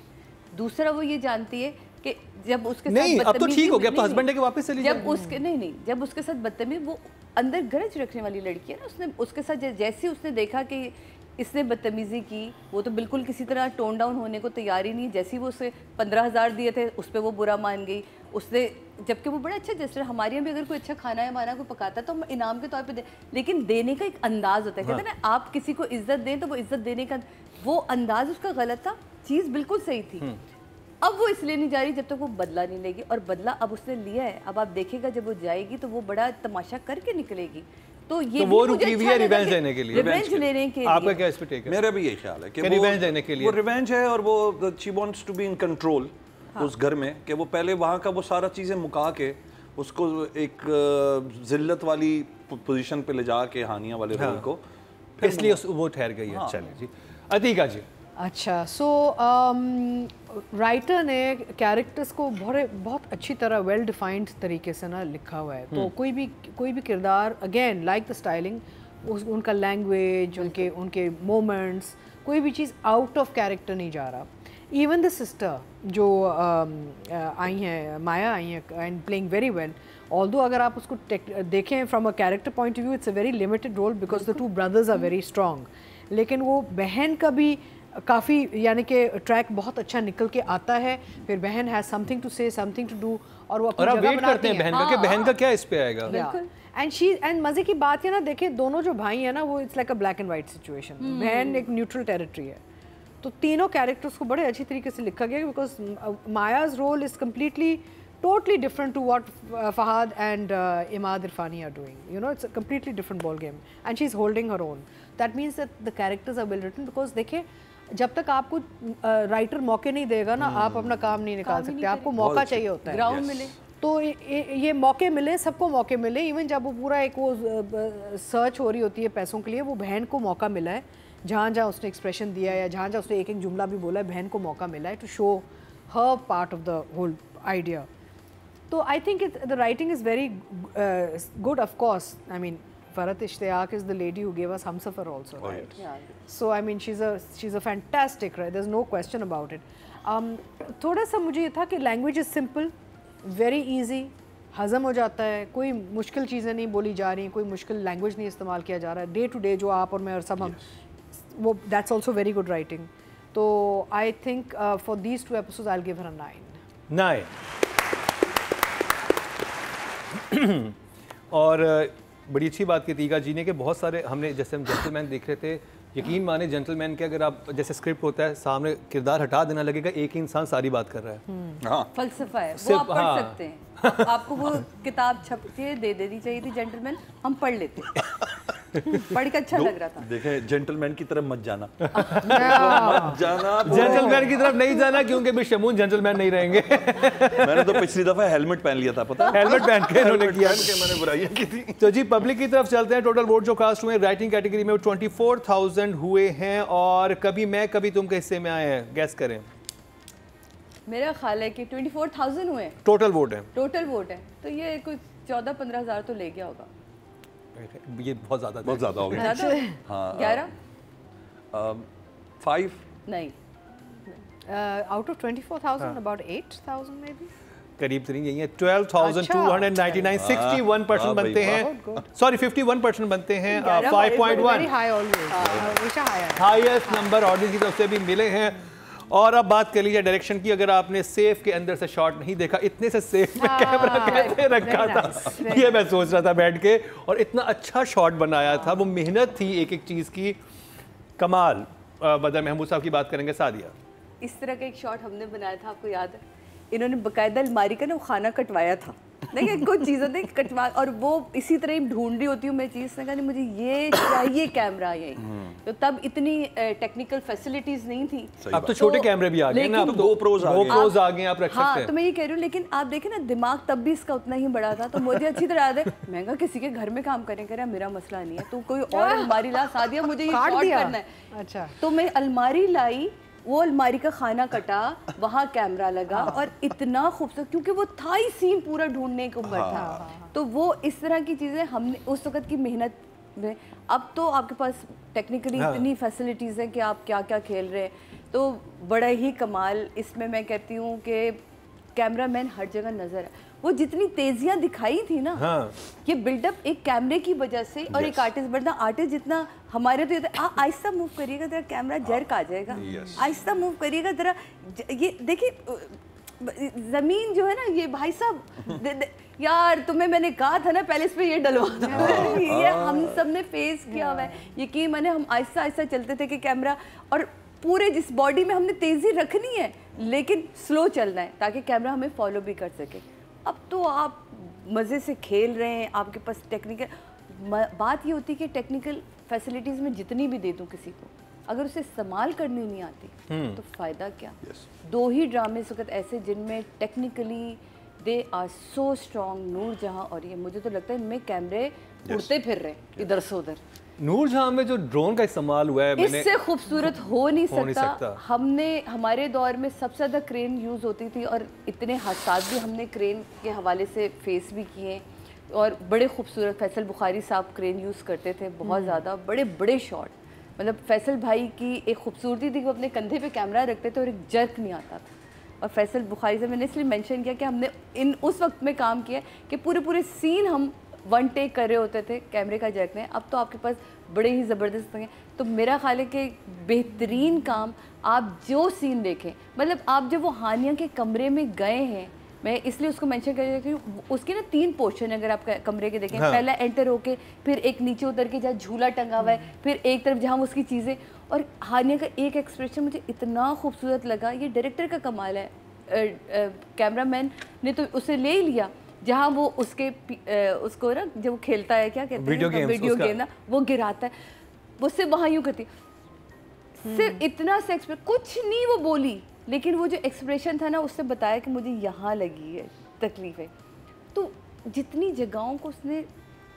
B: दूसरा वो ये जानती है कि जब उसके साथ
A: नहीं, अब तो ठीक हो गया, अब तो हस्बैंड है कि वापस चली
B: जब उसके नहीं जब उसके साथ बदतमीज, वो अंदर गरज रखने वाली लड़की है ना, उसने उसके साथ जैसे उसने देखा कि इसने बदतमीज़ी की, वो तो बिल्कुल किसी तरह टोन डाउन होने को तैयार ही नहीं। जैसे ही वो उसे 15,000 दिए थे उस पर वो बुरा मान गई, उसने, जबकि वो बड़ा अच्छा जैसे हमारे यहाँ भी अगर कोई अच्छा खाना या माना कोई पकाता है तो हम इनाम के तौर पे दे, लेकिन देने का एक अंदाज़ होता है, कहते हैं ना आप किसी को इज्जत दें तो वो इज्जत देने का वो अंदाज़ उसका गलत था, चीज़ बिल्कुल सही थी। अब वो इसलिए नहीं जा रही जब तक वो बदला नहीं लेगी, और बदला अब उसने लिया है। अब आप देखेगा जब वो जाएगी तो वो बड़ा तमाशा करके निकलेगी। तो ये
A: तो वो रुकी हुई है रिवेंज लेने के लिए,
B: रिवेंज लेने के लिए।
A: आपका क्या इस पे टेक है?
C: मेरा भी यही ख्याल है कि
A: रिवेंज लेने के लिए
C: वो रिवेंज है, और वो she wants to be in control उस घर में, कि वो पहले वहाँ का वो सारा चीज़ें मुका के उसको एक जिल्लत वाली पोजीशन पे ले जा के हानिया वाले रोल को,
A: इसलिए वो ठहर गई है। चलिए जी, अतीका जी।
D: अच्छा, सो राइटर ने कैरेक्टर्स को बहुत अच्छी तरह वेल डिफाइंड तरीके से ना लिखा हुआ है। तो कोई भी किरदार, अगेन लाइक द स्टाइलिंग, उनका लैंग्वेज, उनके मोमेंट्स, कोई भी चीज़ आउट ऑफ कैरेक्टर नहीं जा रहा। इवन द सिस्टर जो आई हैं, माया आई हैं, and playing very well, although अगर आप उसको देखें from a character point of view, it's a very limited role because the 2 brothers are very strong, लेकिन वो बहन का भी काफ़ी, यानी कि ट्रैक बहुत अच्छा निकल के आता है। फिर बहन हैज समथिंग टू से, समथिंग टू डू, और वो अपनी जगह बनाती हैं।
A: बहन का कि बहन का क्या इस पे आएगा।
D: एंड मज़े की बात है ना, देखिए दोनों जो भाई हैं ना, वो it's like a black and white situation. बहन एक न्यूट्रल टेरिटरी है। तो तीनों कैरेक्टर्स को बड़े अच्छी तरीके से लिखा गया, because Maya's role is completely totally different to what Fahad and Imad Irfani are doing. You know, it's a completely different ball game, and she's holding her own. That means that the characters are well written, because देखिए जब तक आपको writer मौके नहीं देगा ना, आप अपना काम नहीं निकाल सकते। आपको मौका चाहिए होता है,
B: ग्राउंड मिले।
D: तो ये मौके मिले, सबको मौके मिले। इवन जब वो पूरा एक वो सर्च हो रही होती है पैसों के लिए, वो बहन को मौका मिला है, जहाँ जहाँ उसने एक्सप्रेशन दिया है या जहाँ जहाँ उसने एक जुमला भी बोला है, बहन को मौका मिला है to show her part of the whole idea. So I think the writing is very good, of course. I mean, Farhat Ishtiyaq is the lady who gave us Humsafar also, right?
B: Yeah.
D: So I mean, she's a fantastic, right? There's no question about it. थोड़ा सा मुझे ये था कि language is simple, very easy, हज़म हो जाता है, कोई मुश्किल चीज़ें नहीं बोली जा रही, कोई मुश्किल लैंग्वेज नहीं इस्तेमाल किया जा रहा है। डे टू डे जो आप और मैं और सब हम, वो that's also very good writing. तो I think for these 2 episodes I'll give her a 9.
A: और बड़ी अच्छी बात की तीका जी ने कि बहुत सारे हमने, जैसे हम जेंटलमैन देख रहे थे, यकीन माने जेंटलमैन के अगर आप जैसे स्क्रिप्ट होता है सामने किरदार हटा देना लगेगा एक ही इंसान सारी बात कर रहा है।
C: हाँ
B: फलसफा है वो
A: सिर्फ-
B: आप पढ़
A: हाँ।
B: सकते हैं। आपको वो किताब छप के दे देनी चाहिए थी जेंटलमैन, हम पढ़ लेते पढ़ के अच्छा लग रहा था।
C: देखें जेंटलमैन की तरफ मत जाना मत जाना
A: जेंटलमैन की तरफ नहीं जाना क्योंकि भी शमून जेंटलमैन नहीं रहेंगे।
C: मैंने तो पिछली दफा हेलमेट पहन लिया था पता है?
A: हेलमेट पहन के इन्होंने किया।
C: पहन के मैंने बुराइयां की थी।
A: तो जी पब्लिक की तरफ चलते हैं। टोटल वोट जो कास्ट हुए राइटिंग कैटेगरी में 24,000 हुए हैं और कभी मैं कभी तुम के हिस्से में आए हैं। गैस करें।
B: मेरा ख्याल है कि 24,000 हुए
A: टोटल वोट है।
B: टोटल वोट है, तो ये कोई 14-15 हज़ार तो ले गया होगा।
A: ये बहुत ज्यादा
C: बहुत ज्यादा हो गया।
B: ज़्यादा?
C: हाँ
B: 11
C: 5
B: नहीं,
D: out of 24,000 about 8,000 maybe.
A: करीब तरीन यही है। 12,299 61% बनते हैं। सॉरी 51% बनते हैं। 5.1
D: Very high always. हमेशा high है.
A: हाईएस्ट नंबर ऑडियंस की तरफ से भी मिले हैं। और अब बात कर लीजिए डायरेक्शन की। अगर आपने सेफ के अंदर से शॉट नहीं देखा, इतने से सेफ में कैमरा कैसे रखा था ये मैं सोच रहा था बैठ के। और इतना अच्छा शॉट बनाया था, वो मेहनत थी एक एक चीज़ की। कमाल। बदर महमूद साहब की बात करेंगे। सादिया
B: इस तरह का एक शॉट हमने बनाया था, आपको याद है? इन्होंने बकायदा अलमारी का ना वो खाना कटवाया था। देखिए कुछ चीज़ें थे कटवा, और वो इसी तरह ही ढूंढ रही होती हूँ मैं चीज़। ने कहा नहीं मुझे ये चाहिए कैमरा यही। तो तब इतनी टेक्निकल फैसिलिटीज़ नहीं थी।
A: अब तो छोटे कैमरे भी आ गए ना, अब तो
C: GoPros
A: आ गए आप रख सकते
B: हाँ,
A: हैं।
B: तो मैं ये कह रही हूँ, लेकिन आप देखें ना दिमाग तब भी इसका उतना ही बड़ा था। तो मुझे अच्छी तरह याद है, महंगा किसी के घर में काम करें करें मेरा मसला नहीं है, तो कोई और अलमारी ला। सादिया मुझे ये
D: काट
B: शॉट
D: दिया।
B: करना है।
D: अच्छा.
B: तो मैं अलमारी लाई, वो अलमारी का खाना कटा, वहाँ कैमरा लगा और इतना खूबसूरत, क्योंकि वो था ही सीन पूरा ढूंढने के ऊपर था। तो वो इस तरह की चीज़ें हमने उस वक्त की मेहनत में। अब तो आपके पास टेक्निकली इतनी फैसिलिटीज़ हैं कि आप क्या क्या खेल रहे हैं, तो बड़ा ही कमाल। इसमें मैं कहती हूँ कि कैमरामैन हर जगह नज़र है। वो जितनी तेजियां दिखाई थी ना,
A: हाँ।
B: ये बिल्डअप एक कैमरे की वजह से और एक आर्टिस्ट, वरना आर्टिस्ट जितना हमारे तो ये आहिस्ता मूव करिएगा जरा कैमरा जर्क आ जाएगा, आहिस्ता मूव करिएगा जरा। ये देखिए जमीन जो है ना, ये भाई साहब यार तुम्हें मैंने कहा था ना पहले इस पे ये डलवा दो। ये हम सब ने फेस किया हुआ है। यकीन माने हम आहिस्ता आहिस्ता चलते थे कि कैमरा, और पूरे जिस बॉडी में हमने तेज़ी रखनी है लेकिन स्लो चलना है ताकि कैमरा हमें फॉलो भी कर सके। अब तो आप मज़े से खेल रहे हैं, आपके पास टेक्निकल बात ये होती है कि टेक्निकल फैसिलिटीज़ में जितनी भी दे दूँ किसी को, अगर उसे इस्तेमाल करनी नहीं आती तो फ़ायदा क्या। दो ही ड्रामे इस वक्त ऐसे जिनमें technically they are so strong, Noorjahan और ये। मुझे तो लगता है इनमें कैमरे उड़ते फिर रहे इधर से उधर।
A: नूरजहां में जो ड्रोन का इस्तेमाल हुआ है, मैंने
B: इससे खूबसूरत हो नहीं सकता।
A: सकता।
B: हमने हमारे दौर में सबसे ज़्यादा क्रेन यूज़ होती थी, और इतने हादसात भी हमने क्रेन के हवाले से फेस भी किए। और बड़े खूबसूरत फैसल बुखारी साहब क्रेन यूज़ करते थे, बहुत ज़्यादा बड़े बड़े शॉट। मतलब फैसल भाई की एक खूबसूरती थी कि वो अपने कंधे पे कैमरा रखते थे और एक जर्क नहीं आता था। और फैसल बुखारी से मैंने इसलिए मेंशन किया कि हमने उस वक्त में काम किया कि पूरे सीन हम वन टेक कर रहे होते थे कैमरे का जर्क में। अब तो आपके पास बड़े ही ज़बरदस्त हैं। तो मेरा ख्याल है कि बेहतरीन काम, आप जो सीन देखें, मतलब आप जब वो हानिया के कमरे में गए हैं, मैं इसलिए उसको मेंशन कर रही हूँ कि उसके ना 3 पोर्शन अगर आप कमरे के देखें। पहला एंटर होके, फिर एक नीचे उतर के जहाँ झूला टंगा हुआ है, फिर एक तरफ जहाँ उसकी चीज़ें, और हानिया का एक एक्सप्रेशन मुझे इतना खूबसूरत लगा। ये डायरेक्टर का कमाल है। कैमरामैन ने तो उसे ले लिया जहाँ वो उसको ना जब वो खेलता है, क्या कहते हैं, वीडियो गेम ना, वो गिराता है, वो सिर्फ वहाँ यूँ करती, सिर्फ इतना सा एक्सप्रेशन, कुछ नहीं वो बोली, लेकिन वो जो एक्सप्रेशन था ना उससे बताया कि मुझे यहाँ लगी है तकलीफ़ें। तो जितनी जगहों को उसने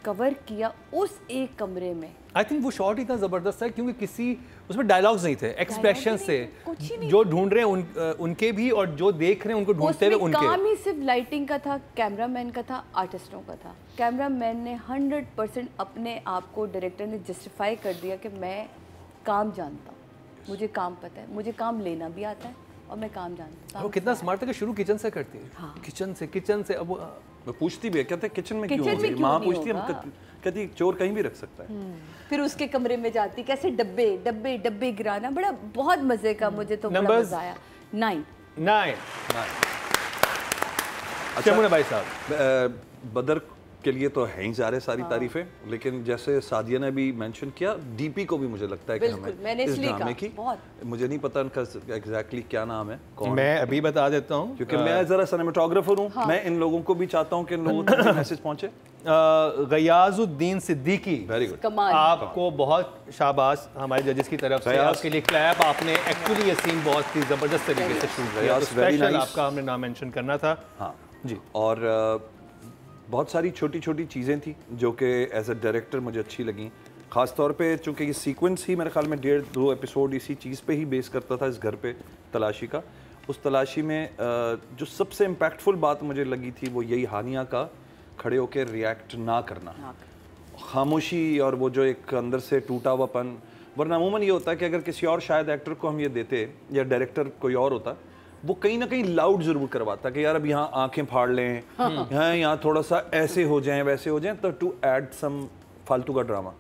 B: कवर किया उस एक कमरे में,
A: आई थिंक वो शॉट इतना ज़बरदस्त है क्योंकि किसी उसमें डायलॉग्स नहीं थे, एक्सप्रेशन से जो ढूंढ रहे हैं उनके भी, और जो देख रहे हैं उनको ढूंढते हुए उनके।
B: काम ही सिर्फ लाइटिंग का था, कैमरामैन का था, आर्टिस्टों का था। कैमरामैन ने 100% अपने आप को, डायरेक्टर ने जस्टिफाई कर दिया कि मैं काम जानता हूँ, मुझे काम पता है, मुझे काम लेना भी आता है और मैं काम जानता हूँ।
A: वो कितना स्मार्ट था कि शुरू किचन से करती है।
B: हाँ।
A: किचन से अब
C: वो पूछती भी है, कहते हैं किचन में क्यों
B: किचन में
C: होगी?
B: क्यों
C: माँ
B: नहीं
C: पूछती है,
B: होगा?
C: कहती चोर कहीं भी रख सकता है।
B: फिर उसके कमरे में जाती, कैसे डब्बे डब्बे डब्बे गिराना, बड़ा बहुत मजे का, मुझे तो बड़ा
A: Numbers?
B: मजा आया। 9
A: शमून भाई साहब,
C: बदर के लिए तो है ही सारी तारीफें, लेकिन जैसे सादिया ने भी मेंशन किया, डीपी को भी मुझे लगता है कि हमें इस ड्रामे की, मुझे नहीं पता उनका एग्जैक्टली क्या नाम है, कौन,
A: मैं अभी बता देता हूँ
C: क्योंकि मैं जरा सिनेमेटोग्राफर हूँ। मैं इन लोगों को भी चाहता हूँ कि इन लोगों तक मैसेज पहुंचे।
A: गयाजुद्दीन सिद्दीकी,
C: वेरी गुड,
A: आपको बहुत शाबाश हमारे जजेस की तरफ से, आपके लिए क्लैप। आपने एक्चुअली ये सीन बहुत ही जबरदस्त तरीके से शूट किया, स्पेशल आपका हमने नाम मेंशन करना था।
C: हाँ जी, और बहुत सारी छोटी छोटी चीज़ें थी जो कि एज अ डायरेक्टर मुझे अच्छी लगी, ख़ास तौर पे चूँकि ये सीक्वेंस ही मेरे ख्याल में 1.5-2 एपिसोड इसी चीज़ पे ही बेस करता था, इस घर पे तलाशी का। उस तलाशी में जो सबसे इम्पैक्टफुल बात मुझे लगी थी वो यही हानिया का खड़े होकर रिएक्ट ना करना, खामोशी, और वो जो एक अंदर से टूटा हुआपन। वरना अमूमन ये होता है कि अगर किसी और शायद एक्टर को हम ये देते या डायरेक्टर कोई और होता, वो कहीं ना कहीं लाउड जरूर करवाता कि यार अब यहाँ आंखें फाड़ लें, यहाँ थोड़ा सा ऐसे हो जाएं वैसे हो जाएं, तो टू ऐड सम फालतू का ड्रामा।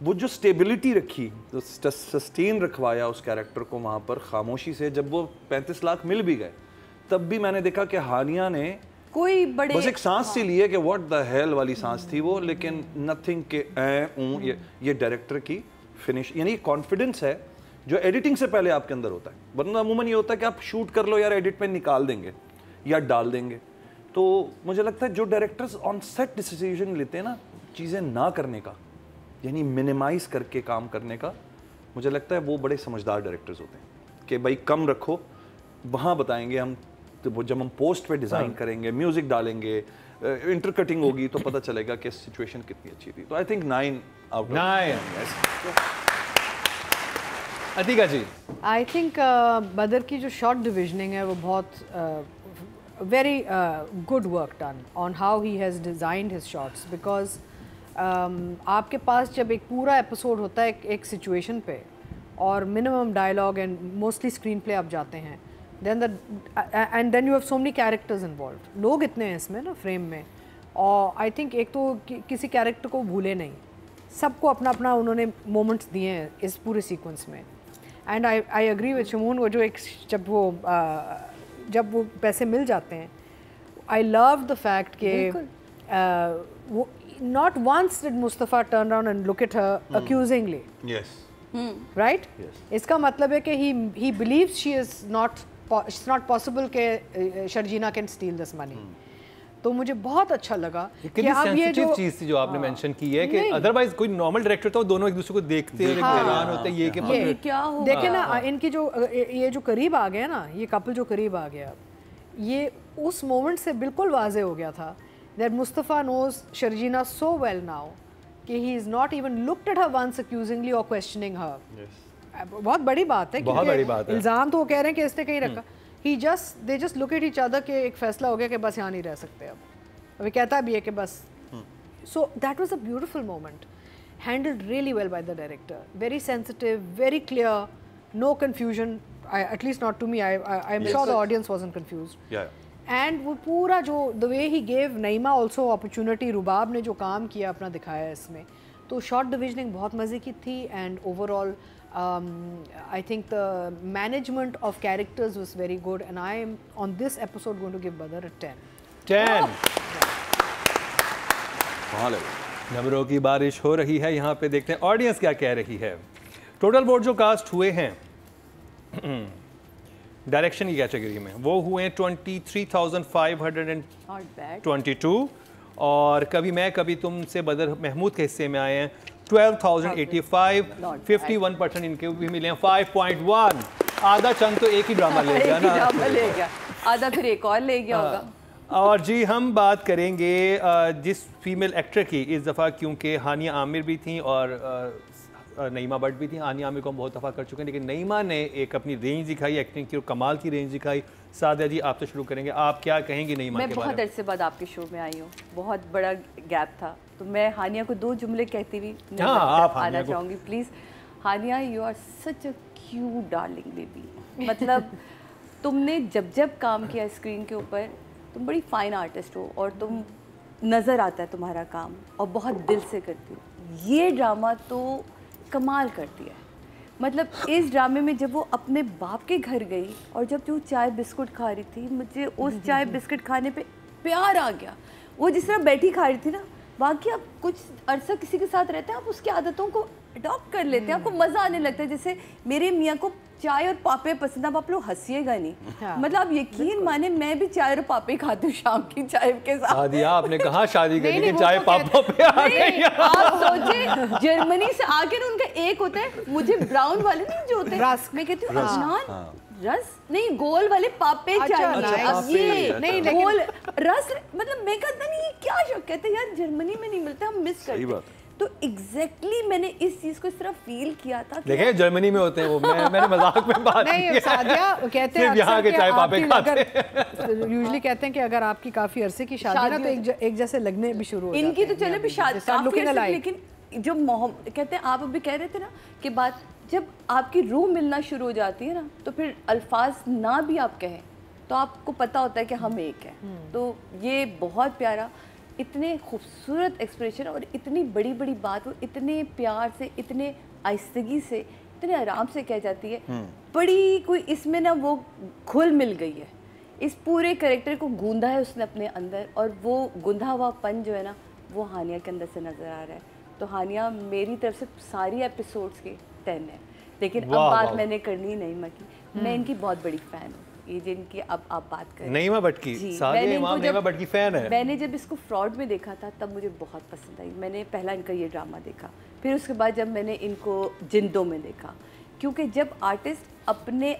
C: वो जो स्टेबिलिटी रखी, जो सस्टेन रखवाया उस कैरेक्टर को वहाँ पर खामोशी से, जब वो 35 लाख मिल भी गए तब भी मैंने देखा कि हानिया ने
B: कोई बड़े
C: बस एक सांस सी ली है कि व्हाट द हेल वाली सांस थी वो, लेकिन नथिंग के ये डायरेक्टर की फिनिश, यानी कॉन्फिडेंस है जो एडिटिंग से पहले आपके अंदर होता है। वरना अमूमन ये होता है कि आप शूट कर लो यार, एडिट में निकाल देंगे या डाल देंगे। तो मुझे लगता है जो डायरेक्टर्स ऑन सेट डिसीजन लेते हैं ना चीज़ें ना करने का, यानी मिनिमाइज करके काम करने का, मुझे लगता है वो बड़े समझदार डायरेक्टर्स होते हैं कि भाई कम रखो, वहाँ बताएंगे हम, तो वो जब हम पोस्ट पे डिज़ाइन करेंगे, म्यूज़िक डालेंगे, इंटरकटिंग होगी तो पता चलेगा कि सिचुएशन कितनी अच्छी थी। तो I think 9 out of 9।
A: Atika ji,
D: I think Badar की जो शॉट डिविजनिंग है वो बहुत very good work done on how he has designed his shots, because आपके पास जब एक पूरा एपिसोड होता है एक सिचुएशन पे और minimum dialogue and mostly screenplay आप जाते हैं, and then you have so many characters involve, लोग इतने हैं इसमें ना फ्रेम में, और आई थिंक एक तो किसी कैरेक्टर को भूले नहीं, सबको अपना अपना उन्होंने मोमेंट्स दिए हैं इस पूरे सीक्वेंस में। And I agree with Shamoon, वो जो एक जब वो पैसे मिल जाते हैं, आई लव द फैक्ट कि वो not once did Mustafa turn around and look at her accusingly,
C: yes,
D: right. इसका मतलब है कि he believes she is not possible कि Sharjeena can steal this money. तो मुझे बहुत अच्छा लगा
A: कि अब ये जो चीज़ थी जो आपने मेंशन की है कि अदरवाइज कोई नॉर्मल डायरेक्टर तो दोनों एक दूसरे को देखते हैं, हैरान होते हैं ये
B: क्या होगा।
D: देखे ना इनकी जो ये जो करीब आ गया ना, ये कपल जो करीब आ गया, ये उस मोमेंट से बिल्कुल वाजे हो गया था that Mustafa knows Sharjeena so well now कि he is not even looked at her once accusingly और क्वेश्चनिंग हर। बहुत बड़ी बात है,
A: बहुत बड़ी बात है।
D: इल्ज़ाम तो वो कह रहे हैं कि इसने कहीं रखा, they just look at each other के एक फैसला हो गया कि बस यहाँ नहीं रह सकते अब, अभी कहता भी है कि बस। So that was a beautiful moment, handled really well by the director, very sensitive, very clear, no confusion, at least not to me, I am sure the audience wasn't confused. And वो पूरा जो the way he gave Naeema also opportunity, Rubab ने जो काम किया अपना दिखाया इसमें, तो शॉर्ट डिविजनिंग बहुत मज़े की थी। And overall I think the management of characters was very good, and I am on this episode going to give Badr a 10.
A: नंबरों की बारिश हो रही है यहाँ पे, देखते हैं ऑडियंस क्या कह रही है। टोटल वोट जो कास्ट हुए हैं डायरेक्शन की कैटेगरी में वो हुए 23,522, और कभी मैं कभी तुम से बदर महमूद के हिस्से में आए हैं 12,085, 51% इनके भी मिले हैं 5.1। आधा चंद तो एक ही ड्रामा ले गया ना,
B: ले गया आधा, फिर एक और ले गया होगा।
A: और जी हम बात करेंगे जिस फीमेल एक्टर की इस दफ़ा, क्योंकि हानिया आमिर भी थी और नईमा भट्ट भी थी। हानिया आमिर को हम बहुत दफ़ा कर चुके हैं, लेकिन नईमा ने एक अपनी रेंज दिखाई एक्टिंग की और कमाल की रेंज दिखाई। सादिया जी आपसे शुरू करेंगे, आप क्या कहेंगी नईमा के बारे में?
B: मैं बहुत अरसे बाद आपके शो में आई हूँ, बहुत बड़ा गैप था, तो मैं हानिया को 2 जुमले कहती हुई आना चाहूँगी। Please Hania, you are such a cute darling baby. मतलब तुमने जब जब काम किया स्क्रीन के ऊपर, तुम बड़ी फाइन आर्टिस्ट हो और तुम नज़र आता है तुम्हारा काम, और बहुत दिल से करती हो। ये ड्रामा तो कमाल करती है। मतलब इस ड्रामे में जब वो अपने बाप के घर गई और जब वो चाय बिस्कुट खा रही थी, मुझे उस चाय बिस्कुट खाने पे प्यार आ गया। वो जिस तरह बैठी खा रही थी ना, बाकी आप कुछ अरसा किसी के साथ रहते हैं, आप उसकी आदतों को अडॉप्ट कर लेते हैं, आपको मज़ा आने लगता है। जैसे मेरे मियाँ को चाय और पापे पसंद, अब आप लोग हंसिएगा नहीं, मतलब आप यकीन माने मैं भी चाय और पापे खाती हूँ शाम की चाय के साथ।
A: शादिया आपने कहा शादी करने के चाय पापा पे आ गई।
B: आप सोचे जर्मनी से आके ना उनका एक होता है, मुझे ब्राउन वाले नहीं जो होते हैं, मैं कहती हूँ अदनान रस नहीं, गोल वाले पापे चाहिए। अब ये नहीं गोल रस, मतलब मैं कहता नहीं क्या शौक, कहते यार जर्मनी में नहीं मिलता, हम मिस करते। तो एग्जैक्टली मैंने इस चीज को इस तरह फील किया था।
A: देखिए जर्मनी में होते हैं वो, मैंने मजाक में बात
D: नहीं सादिया कहते हैं
A: यहाँ के चाय पापे खाते
D: हैं, यूजुअली कहते हैं कि अगर आपकी काफी अरसे की शादी ना तो एक जैसे लगने भी शुरू हो जाते हैं।
B: इनकी तो चले भी शादी, लेकिन जो कहते हैं आप अभी कह रहे थे ना कि बात जब आपकी रूह मिलना शुरू हो जाती है ना, तो फिर अल्फाज ना भी आप कहें तो आपको पता होता है कि हम एक हैं। तो ये बहुत प्यारा, इतने खूबसूरत एक्सप्रेशन और इतनी बड़ी बड़ी बात वो इतने प्यार से, इतने आहिस्तगी से, इतने आराम से कह जाती है। बड़ी कोई इसमें ना वो घुल मिल गई है, इस पूरे कैरेक्टर को गूंदा है उसने अपने अंदर, और वो गूंधा हुआ पन जो है ना वो हानिया के अंदर से नज़र आ रहा है। तो हानिया मेरी तरफ से सारी एपिसोड्स की 10 है, लेकिन अब बात मैंने करनी नहीं मकी, मैं इनकी बहुत बड़ी फ़ैन हूँ, ये जिनकी अब आप बात करें
A: नईमा भट्टी, सादिया इमाम नईमा भट्टी फैन है।
B: मैंने जब इसको फ्रॉड में देखा था तब मुझे बहुत पसंद आई। मैंने पहला इनका ये ड्रामा देखा, फिर उसके बाद जब मैंने इनको जिंदों में देखा, क्योंकि जब आर्टिस्ट अपने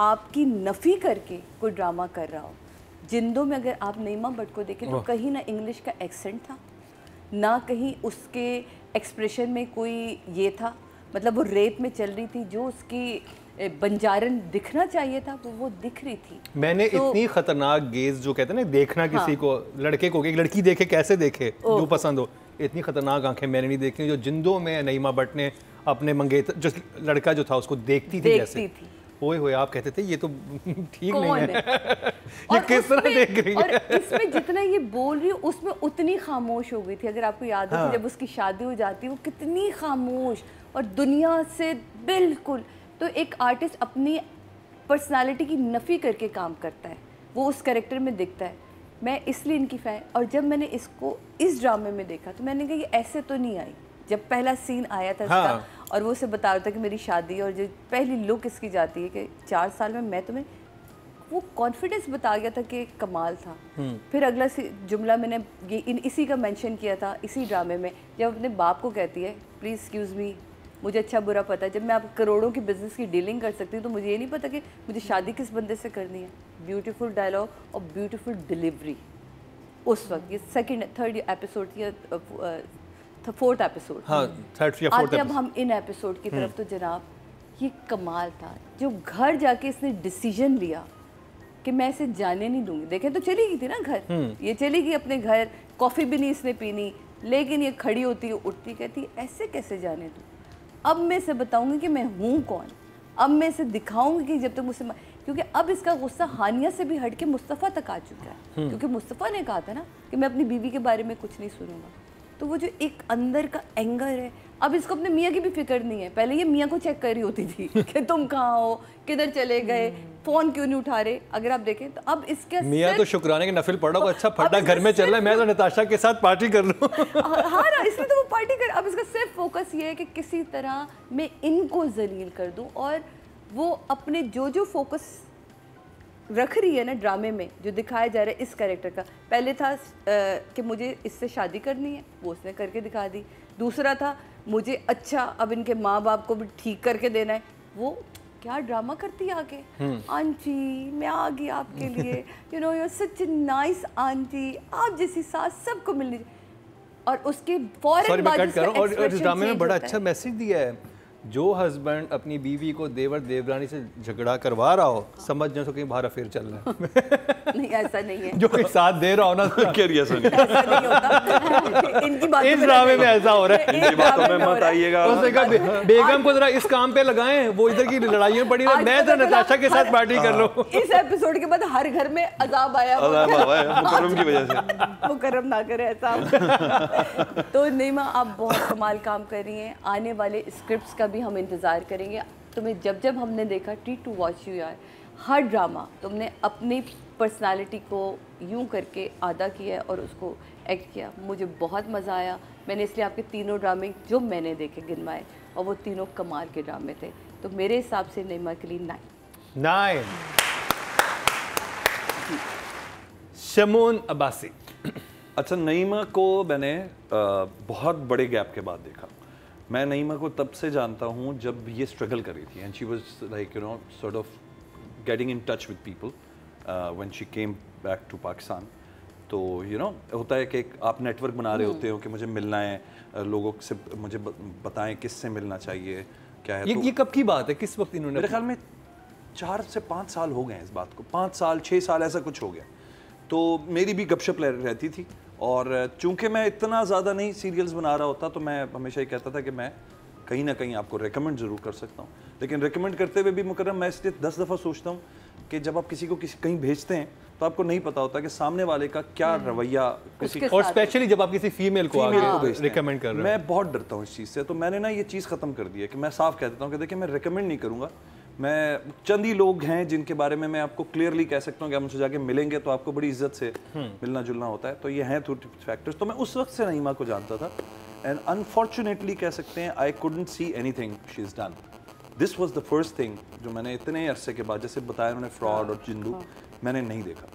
B: आप की नफ़ी करके कोई ड्रामा कर रहा हो, जिंदों में अगर आप नईमा भट्ट को देखें तो कहीं ना इंग्लिश का एक्सेंट था, ना कहीं उसके एक्सप्रेशन में कोई ये था, मतलब वो रेत में चल रही थी, जो उसकी बंजारन दिखना चाहिए था वो दिख रही थी।
A: मैंने तो इतनी खतरनाक गेज जो कहते हैं ना, देखना किसी को, लड़के को, एक लड़की देखे कैसे देखे जो पसंद हो, इतनी खतरनाक आंखें मैंने नहीं देखी जो जिंदों में नईमा भट्ट ने अपने मंगेतर जो लड़का जो था उसको देखती थी जैसे। ओए होए आप कहते थे ये तो ठीक नहीं है, ये किस तरह देख रही है।
B: और इसमें जितना ये बोल रही है उसमें उतनी खामोश हो गई थी। अगर आपको याद हो जब उसकी शादी हो जाती वो कितनी खामोश और दुनिया से बिल्कुल। तो एक आर्टिस्ट अपनी पर्सनालिटी की नफ़ी करके काम करता है, वो उस कैरेक्टर में दिखता है। मैं इसलिए इनकी फ़ैन, और जब मैंने इसको इस ड्रामे में देखा तो मैंने कहा ये ऐसे तो नहीं आई। जब पहला सीन आया था इसका और वो उसे बता रहा था कि मेरी शादी, और जो पहली लुक इसकी जाती है कि 4 साल में मैं तुम्हें, वो कॉन्फिडेंस बता गया था कि कमाल था। फिर अगला जुमला मैंने ये इसी का मेंशन किया था इसी ड्रामे में, जब अपने बाप को कहती है प्लीज़ एक्सक्यूज़ मी, मुझे अच्छा बुरा पता है, जब मैं आप करोड़ों की बिज़नेस की डीलिंग कर सकती हूँ तो मुझे ये नहीं पता कि मुझे शादी किस बंदे से करनी है। ब्यूटीफुल डायलॉग और ब्यूटीफुल डिलीवरी उस वक्त। ये थर्ड एपिसोड या 4th एपिसोड, आते अब हम इन एपिसोड की तरफ। तो जनाब ये कमाल था, जो घर जाके इसने डिसीजन लिया कि मैं इसे जाने नहीं दूंगी। देखें तो चली गई थी ना घर, ये चली गई अपने घर, कॉफ़ी भी नहीं इसने पीनी, लेकिन ये खड़ी होती है, उठती, कहती ऐसे कैसे जाने दूँ, अब मैं इसे बताऊंगी कि मैं हूँ कौन, अब मैं इसे दिखाऊंगी कि जब तक मुझसे, क्योंकि अब इसका गुस्सा हानिया से भी हट के मुस्तफ़ा तक आ चुका है, क्योंकि मुस्तफ़ा ने कहा था ना कि मैं अपनी बीवी के बारे में कुछ नहीं सुनूंगा। तो वो जो एक अंदर का एंगर है, अब इसको अपने मियाँ की भी फिक्र नहीं है। पहले ये मियाँ को चेक कर रही होती थी कि तुम कहाँ हो, किधर चले गए, फ़ोन क्यों नहीं उठा रहे। अगर आप देखें तो अब इसके
A: मियाँ तो शुक्राने के नफिल पढ़ा को अच्छा फटा घर में चल रहा है, मैं तो नताशा के साथ पार्टी कर लूँ।
B: हाँ ना, इसलिए तो वो पार्टी कर। अब इसका सिर्फ फोकस ये है कि किसी तरह मैं इनको जलील कर दूँ, और वो अपने जो फोकस रख रही है ना ड्रामे में, जो दिखाया जा रहा है इस कैरेक्टर का। पहले था कि मुझे इससे शादी करनी है, वो उसने करके दिखा दी। दूसरा था मुझे अच्छा अब इनके माँ बाप को भी ठीक करके देना है, वो क्या ड्रामा करती है आके, आंटी मैं आ गई आपके लिए, you know you are such a nice aunty, आप जैसी सास सबको मिलनी चाहिए। और उसके फौरन बाद
A: और इस ड्रामे में बड़ा अच्छा मैसेज दिया है, जो हस्बैंड अपनी बीवी को देवर देवरानी से झगड़ा करवा रहा हो, समझ न सके बाहर अफेयर चल रहा है।
B: नहीं ऐसा नहीं है,
A: जो कोई साथ दे रहा हो ना,
C: ऐसा
B: नहीं होता। इनकी बात
A: इस ड्रामे में ऐसा हो रहा है,
C: इनकी बातों में मत आइएगा।
A: उसने कहा बेगम को जरा इस काम पे लगाएं, वो इधर की लड़ाइयों पड़ी है, मैं तो नताशा के साथ पार्टी कर लूं।
B: इस एपिसोड के बाद हर घर में अजाब आया
C: मुकर्रम की वजह से।
B: मुकर्रम ना करे ऐसा। तो नईमा आप बहुत कमाल काम कर रही हैं, आने वाले स्क्रिप्ट्स का भी हम इंतज़ार करेंगे। तुम्हें जब जब हमने देखा ट्रीट टू वॉच यू यार, हर ड्रामा तुमने अपनी पर्सनालिटी को यूं करके आधा किया और उसको एक्ट किया। मुझे बहुत मज़ा आया। मैंने इसलिए आपके तीनों ड्रामे जो मैंने देखे गिनवाए और वो तीनों कमाल के ड्रामे थे, तो मेरे हिसाब से नईमा कलीम
A: 9। शमून अब्बासी।
C: अच्छा, नईमा को मैंने बहुत बड़े गैप के बाद देखा। मैं नईमा को तब से जानता हूँ जब ये स्ट्रगल कर रही थी and she was like sort of getting in touch with people when she came back to Pakistan. तो होता है कि आप नेटवर्क बना रहे होते हो कि मुझे मिलना है लोगों से, मुझे बताएं किससे मिलना चाहिए क्या है।
A: ये कब की बात है, किस वक्त इन्होंने?
C: मेरे ख्याल में 4 से 5 साल हो गए हैं इस बात को, 5 साल 6 साल ऐसा कुछ हो गया। तो मेरी भी गपशप रहती थी और चूंकि मैं इतना ज़्यादा नहीं सीरियल्स बना रहा होता तो मैं हमेशा ही कहता था कि मैं कहीं ना कहीं आपको रेकमेंड ज़रूर कर सकता हूँ। लेकिन रेकमेंड करते हुए भी मुकर्रम मैं इसलिए 10 दफ़ा सोचता हूँ कि जब आप किसी को कहीं भेजते हैं तो आपको नहीं पता होता कि सामने वाले का क्या रवैया किसी,
A: और स्पेशली जब आप किसी फीमेल को रिकमेंड कर रहे हो।
C: मैं बहुत डरता हूँ इस चीज़ से। तो मैंने ना ये चीज़ ख़त्म कर दी है कि मैं साफ कह देता हूँ कि देखिए मैं रिकमेंड नहीं करूँगा। मैं चंद ही लोग हैं जिनके बारे में मैं आपको क्लियरली कह सकता हूँ कि आप मुझसे जाके मिलेंगे तो आपको बड़ी इज्जत से मिलना जुलना होता है। तो ये हैं 2 फैक्टर्स। तो मैं उस वक्त से नईमा को जानता था एंड अनफॉर्चुनेटली कह सकते हैं I couldn't see anything she is done. This was the first thing जो मैंने इतने अरसे के बाद, जैसे बताया उन्होंने फ्रॉड और जिंदू, मैंने नहीं देखा।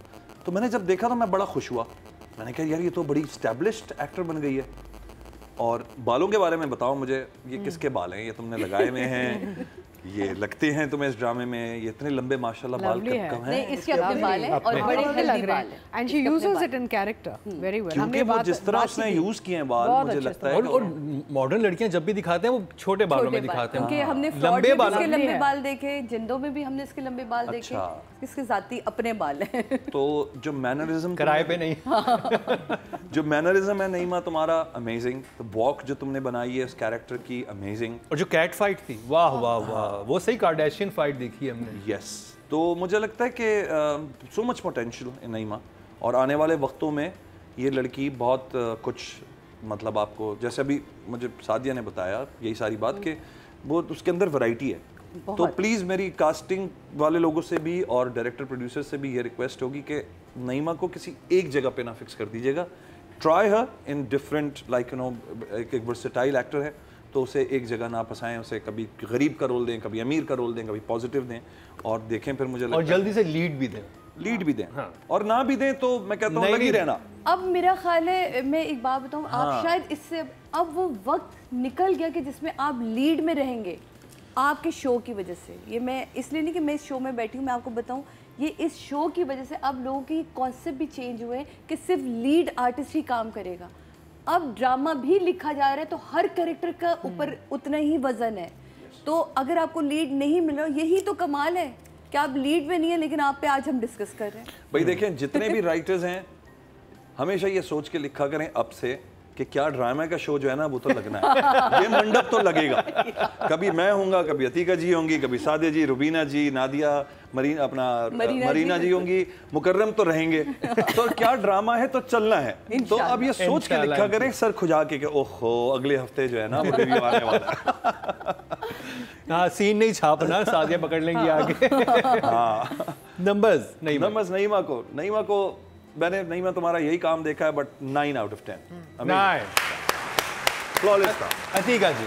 C: तो मैंने जब देखा तो मैं बड़ा खुश हुआ। मैंने कहा यार ये तो बड़ी स्टैब्लिश्ड एक्टर बन गई है। और बालों के बारे में बताओ मुझे, ये किसके बाल हैं? ये तुमने लगाए हुए हैं, ये लगते हैं तुम्हें इस ड्रामे में, ये इतने लंबे माशाल्लाह बाल कब हैं?
B: नहीं, इसके अपने बाल हैं और बड़े हेल्दी बाल हैं
D: and she uses it in character very well.
C: क्योंकि वो जिस तरह उसने यूज किए हैं बाल, मुझे लगता है।
A: और मॉडर्न लड़कियां जब भी दिखाते हैं वो छोटे बालों में दिखाते हैं।
B: क्योंकि हमने लंबे बाल, इसके लंबे बाल देखे, जिंदों में भी हमने इसके लंबे बाल देखे, इसके जाती अपने बाल हैं।
C: तो जो मैनरिज्म
A: किराए पे नहीं,
C: जो मैनरिज्म है नईमा तुम्हारा अमेजिंग। तो वॉक जो तुमने बनाई है इस कैरेक्टर की अमेजिंग।
A: और जो कैट फाइट थी, वाह वाह वाह, वो सही कार्डेशियन फाइट देखी है हमने।
C: यस, तो मुझे लगता है कि सो मच पोटेंशियल इन नईमा और आने वाले वक्तों में ये लड़की बहुत कुछ, मतलब आपको जैसे अभी मुझे सादिया ने बताया यही सारी बात कि वो उसके अंदर वैरायटी है। तो प्लीज़ मेरी कास्टिंग वाले लोगों से भी और डायरेक्टर प्रोड्यूसर से भी ये रिक्वेस्ट होगी कि नईमा को किसी एक जगह पे ना फिक्स कर दीजिएगा। Try her in different, like एक वर्सेटाइल एक्टर है तो उसे एक जगह ना फंसाएं। उसे कभी गरीब का रोल दें, कभी अमीर का रोल दें, कभी पॉजिटिव दें और देखें। फिर मुझे
A: और जल्दी से लीड भी दें,
C: हाँ। और ना भी दें तो मैं कहता हूँ लगी रहना।
B: अब मेरा ख्याल है, मैं एक बात बताऊँ, आप शायद इससे अब वो वक्त निकल गया कि जिसमें आप लीड में रहेंगे आपके शो की वजह से। ये मैं इसलिए नहीं कि मैं इस शो में बैठी हूँ, मैं आपको बताऊँ ये इस शो की वजह से अब लोगों की कॉन्सेप्ट भी चेंज हुए कि सिर्फ लीड आर्टिस्ट ही काम करेगा। अब ड्रामा भी लिखा जा रहा है तो हर कैरेक्टर का ऊपर उतना ही वजन है। तो अगर आपको लीड नहीं मिल रहा, यही तो कमाल है कि आप लीड में नहीं है लेकिन आप पे आज हम डिस्कस कर रहे हैं।
C: भाई देखें, जितने भी राइटर्स हैं हमेशा ये सोच के लिखा करें अब से कि क्या ड्रामा का शो जो है ना वो तो लगना है। ये मंडप तो लगेगा। कभी मैं होऊंगा, कभी अतीका जी होंगी, कभी सादिया जी, रुबीना जी, नादिया, मरीना जी होंगी, मुकर्रम तो रहेंगे। तो क्या ड्रामा है तो चलना है। तो अब ये सोच के लिखा करें सर खुजा के ओहो अगले हफ्ते जो है ना वो रिव्यू आने वाला है।
A: हाँ, सीन नहीं छापना, सादिया पकड़ लेंगी आगे।
C: हाँ,
A: नंबर्स
C: नईमा को मैंने नईमा तुम्हारा यही काम देखा है, बट 9 out of 10
A: 9
C: फ्लॉलेस था।
A: अतीका जी,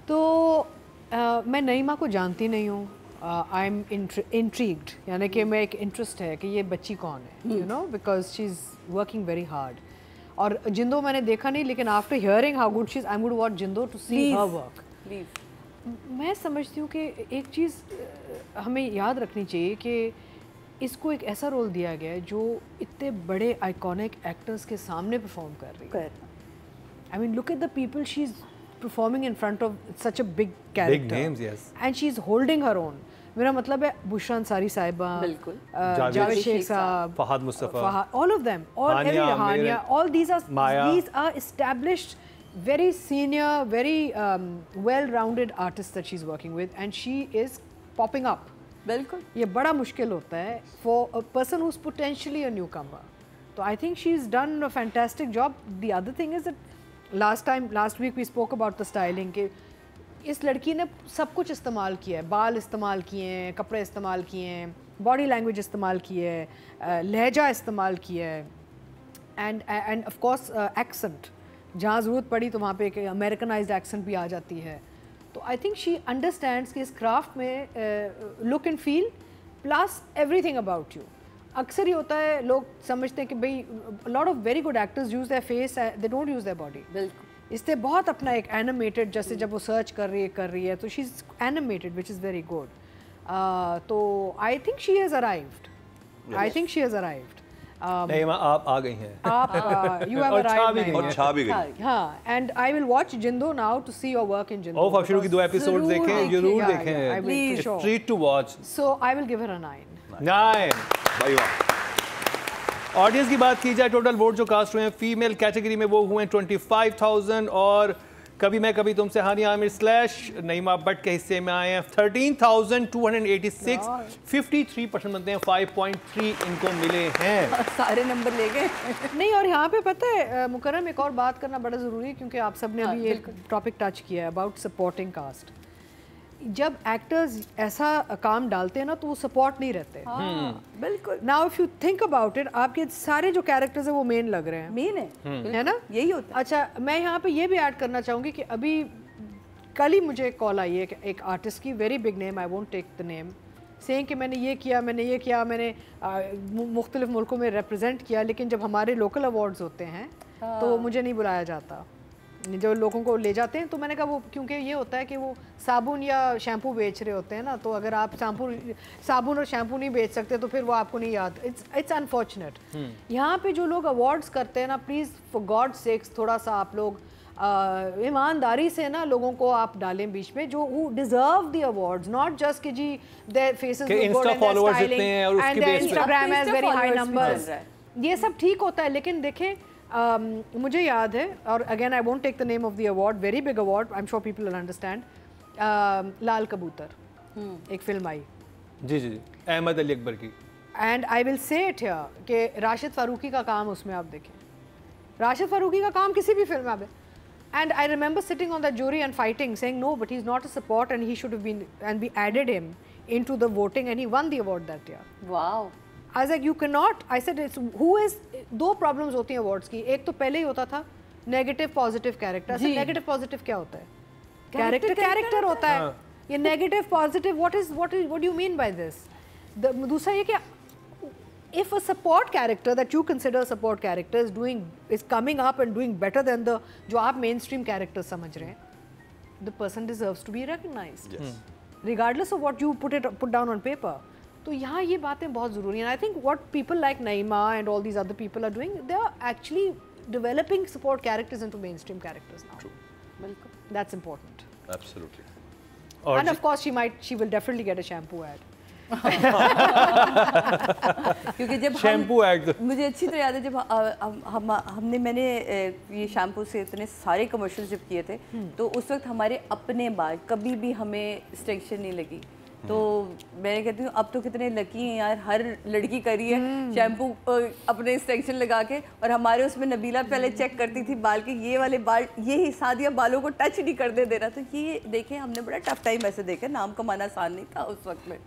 D: तो मैं नईमा को जानती नहीं हूँ। आई एम इंट्रीग्ड, यानी कि मैं एक इंटरेस्ट है कि ये बच्ची कौन है, you know, because she is working very hard. और जिंदो मैंने देखा नहीं, लेकिन after hearing how good she is, I would watch Jindo to see her work. मैं समझती हूँ कि एक चीज़ हमें याद रखनी चाहिए कि इसको एक ऐसा रोल दिया गया है जो इतने बड़े आइकॉनिक एक्टर्स के सामने परफॉर्म कर रही है। I mean look at the people she is performing in front of such a big character and she is holding her own. मेरा मतलब है बुशरा अंसारी साहिबा,
B: बिल्कुल,
D: जावेद शेख साहब,
A: Fahad Mustafa,
D: all of them, all these are established, very senior, very well-rounded artists that she's working with, and she is popping up.
B: बिल्कुल,
D: ये बड़ा मुश्किल होता है for a person who's potentially a newcomer. So I think she's done a fantastic job. The other thing is that last week we spoke about the styling. कि इस लड़की ने सब कुछ इस्तेमाल किया है, बाल इस्तेमाल किए हैं, कपड़े इस्तेमाल किए हैं, बॉडी लैंग्वेज इस्तेमाल की है, लहजा इस्तेमाल किया है, एंड ऑफ कोर्स एक्सेंट, जहाँ ज़रूरत पड़ी तो वहाँ पे एक अमेरिकनाइज्ड एक्सेंट भी आ जाती है। तो आई थिंक शी अंडरस्टैंड्स कि इस क्राफ्ट में look and feel plus everything about you. अक्सर ही होता है लोग समझते हैं कि भाई lot of very good actors use their face, they don't use their body.
B: बिल्कुल,
D: इससे बहुत अपना एक एनिमेटेड, जैसे जब वो सर्च कर रही है तो she is animated which is very good. तो I think she has arrived, I think she has arrived.
A: नहीं आप आ गई हैं,
D: आप यू हैव
A: और छा भी
D: अराइव्ड।
A: गई
C: और छा भी गई।
D: हाँ, and I will watch Jindo now to see your work in Jindo.
A: ओफ आप शुरू की 2 एपिसोड
B: जरूर
A: देखें,
B: देखें,
A: जरूर
D: yeah,
A: देखें,
D: yeah, I will,
A: It's
D: sure.
A: treat to watch।
D: So I will give her a 9.
A: 9।
C: भाई वाह।
A: ऑडियंस की बात की जाए, टोटल वोट जो कास्ट हुए हैं फीमेल कैटेगरी में वो हुए हैं 25,000 और कभी मैं कभी तुमसे हानिया आमिर / नईमा भट्ट के हिस्से में आए हैं 13,286, 53% बनते हैं, 5.3 इनको मिले हैं।
B: सारे नंबर ले गए।
D: नहीं, और यहाँ पे पता है मुकर्रम, एक और बात करना बड़ा ज़रूरी है क्योंकि आप सब ने अभी एक टॉपिक टच किया है अबाउट सपोर्टिंग कास्ट। जब एक्टर्स ऐसा काम डालते हैं ना तो वो सपोर्ट नहीं रहते।
B: बिल्कुल,
D: now if you think about it, आपके सारे जो कैरेक्टर्स हैं वो मेन लग रहे हैं,
B: मेन है
D: है ना?
B: यही होता है।
D: अच्छा, मैं यहाँ पे ये भी ऐड करना चाहूँगी कि अभी कल ही मुझे एक कॉल आई है एक आर्टिस्ट की, very big name, I won't take the name, saying कि मैंने ये किया, मैंने मुख्तलिफ मुल्कों में रिप्रेजेंट किया, लेकिन जब हमारे लोकल अवार्ड्स होते हैं तो मुझे नहीं बुलाया जाता। जो लोगों को ले जाते हैं तो मैंने कहा वो, क्योंकि ये होता है कि वो साबुन या शैम्पू बेच रहे होते हैं ना, तो अगर आप साबुन और शैम्पू नहीं बेच सकते तो फिर वो आपको नहीं याद। It's unfortunate. यहाँ पे जो लोग अवार्ड्स करते हैं ना, प्लीज़ फॉर गॉड सेक्स थोड़ा सा आप लोग ईमानदारी से ना लोगों को आप डालें बीच में, जो who deserve the awards, not just कि जी देयर फेसेस
A: कि इंस्टा फॉलोअर्स इतने हैं और उसकी बेस पे
D: Instagram has very high
B: followers भी
D: नंबर्स।
B: चल रहा है।
D: ये सब ठीक होता है, लेकिन देखें मुझे याद है, और again I won't take the name of the award, very big award, I am sure people will understand, Laal Kabootar एक फिल्म आई,
A: जी जी जी, अहमद अली अकबर की,
D: and I will say it here कि राशिद फारूकी का काम उसमें आप देखें, राशिद फारूकी का काम किसी भी फिल्म में आप, and I remember sitting on that jury and fighting, saying no, but he's not a support and he should have been, and we added him into the voting and he won the award that year.
B: Wow.
D: I was like, you cannot, I said, it's who is, दो problems होती हैं awards की, एक तो पहले ही होता था negative positive character. Negative positive क्या होता है? कैरेक्टर होता है। ये negative positive what do you mean by this? दूसरा ये कि if a support character that you consider a support character is coming up and doing better than the जो आप mainstream characters समझ रहे हैं, the person deserves to be recognized, regardless of what you put down on paper. तो यहाँ ये बातें बहुत ज़रूरी हैं. I think what people like Naima and all these other people are doing, they are actually developing support characters into mainstream characters now.
C: True.
B: बिल्कुल,
D: That's important.
C: Absolutely.
D: And of course she will definitely get a shampoo ad.
B: क्योंकि जब
A: shampoo add,
B: मुझे अच्छी तरह याद है जब मैंने ये शैम्पू से इतने सारे कमर्शियल जब किए थे, तो उस वक्त हमारे अपने बाल कभी भी हमें एक्सटेंशन नहीं लगी. तो मैं कहती हूँ अब तो कितने लकी हैं यार, हर लड़की करी है शैम्पू अपने एक्सटेंशन लगा के. और हमारे उसमें नबीला पहले चेक करती थी बाल के, ये वाले बाल, ये हिस्सा दिया बालों को टच नहीं करने दे रहा. तो ये देखें, हमने बड़ा टफ टाइम ऐसे देखा, नाम कमाना आसान नहीं था उस वक्त में.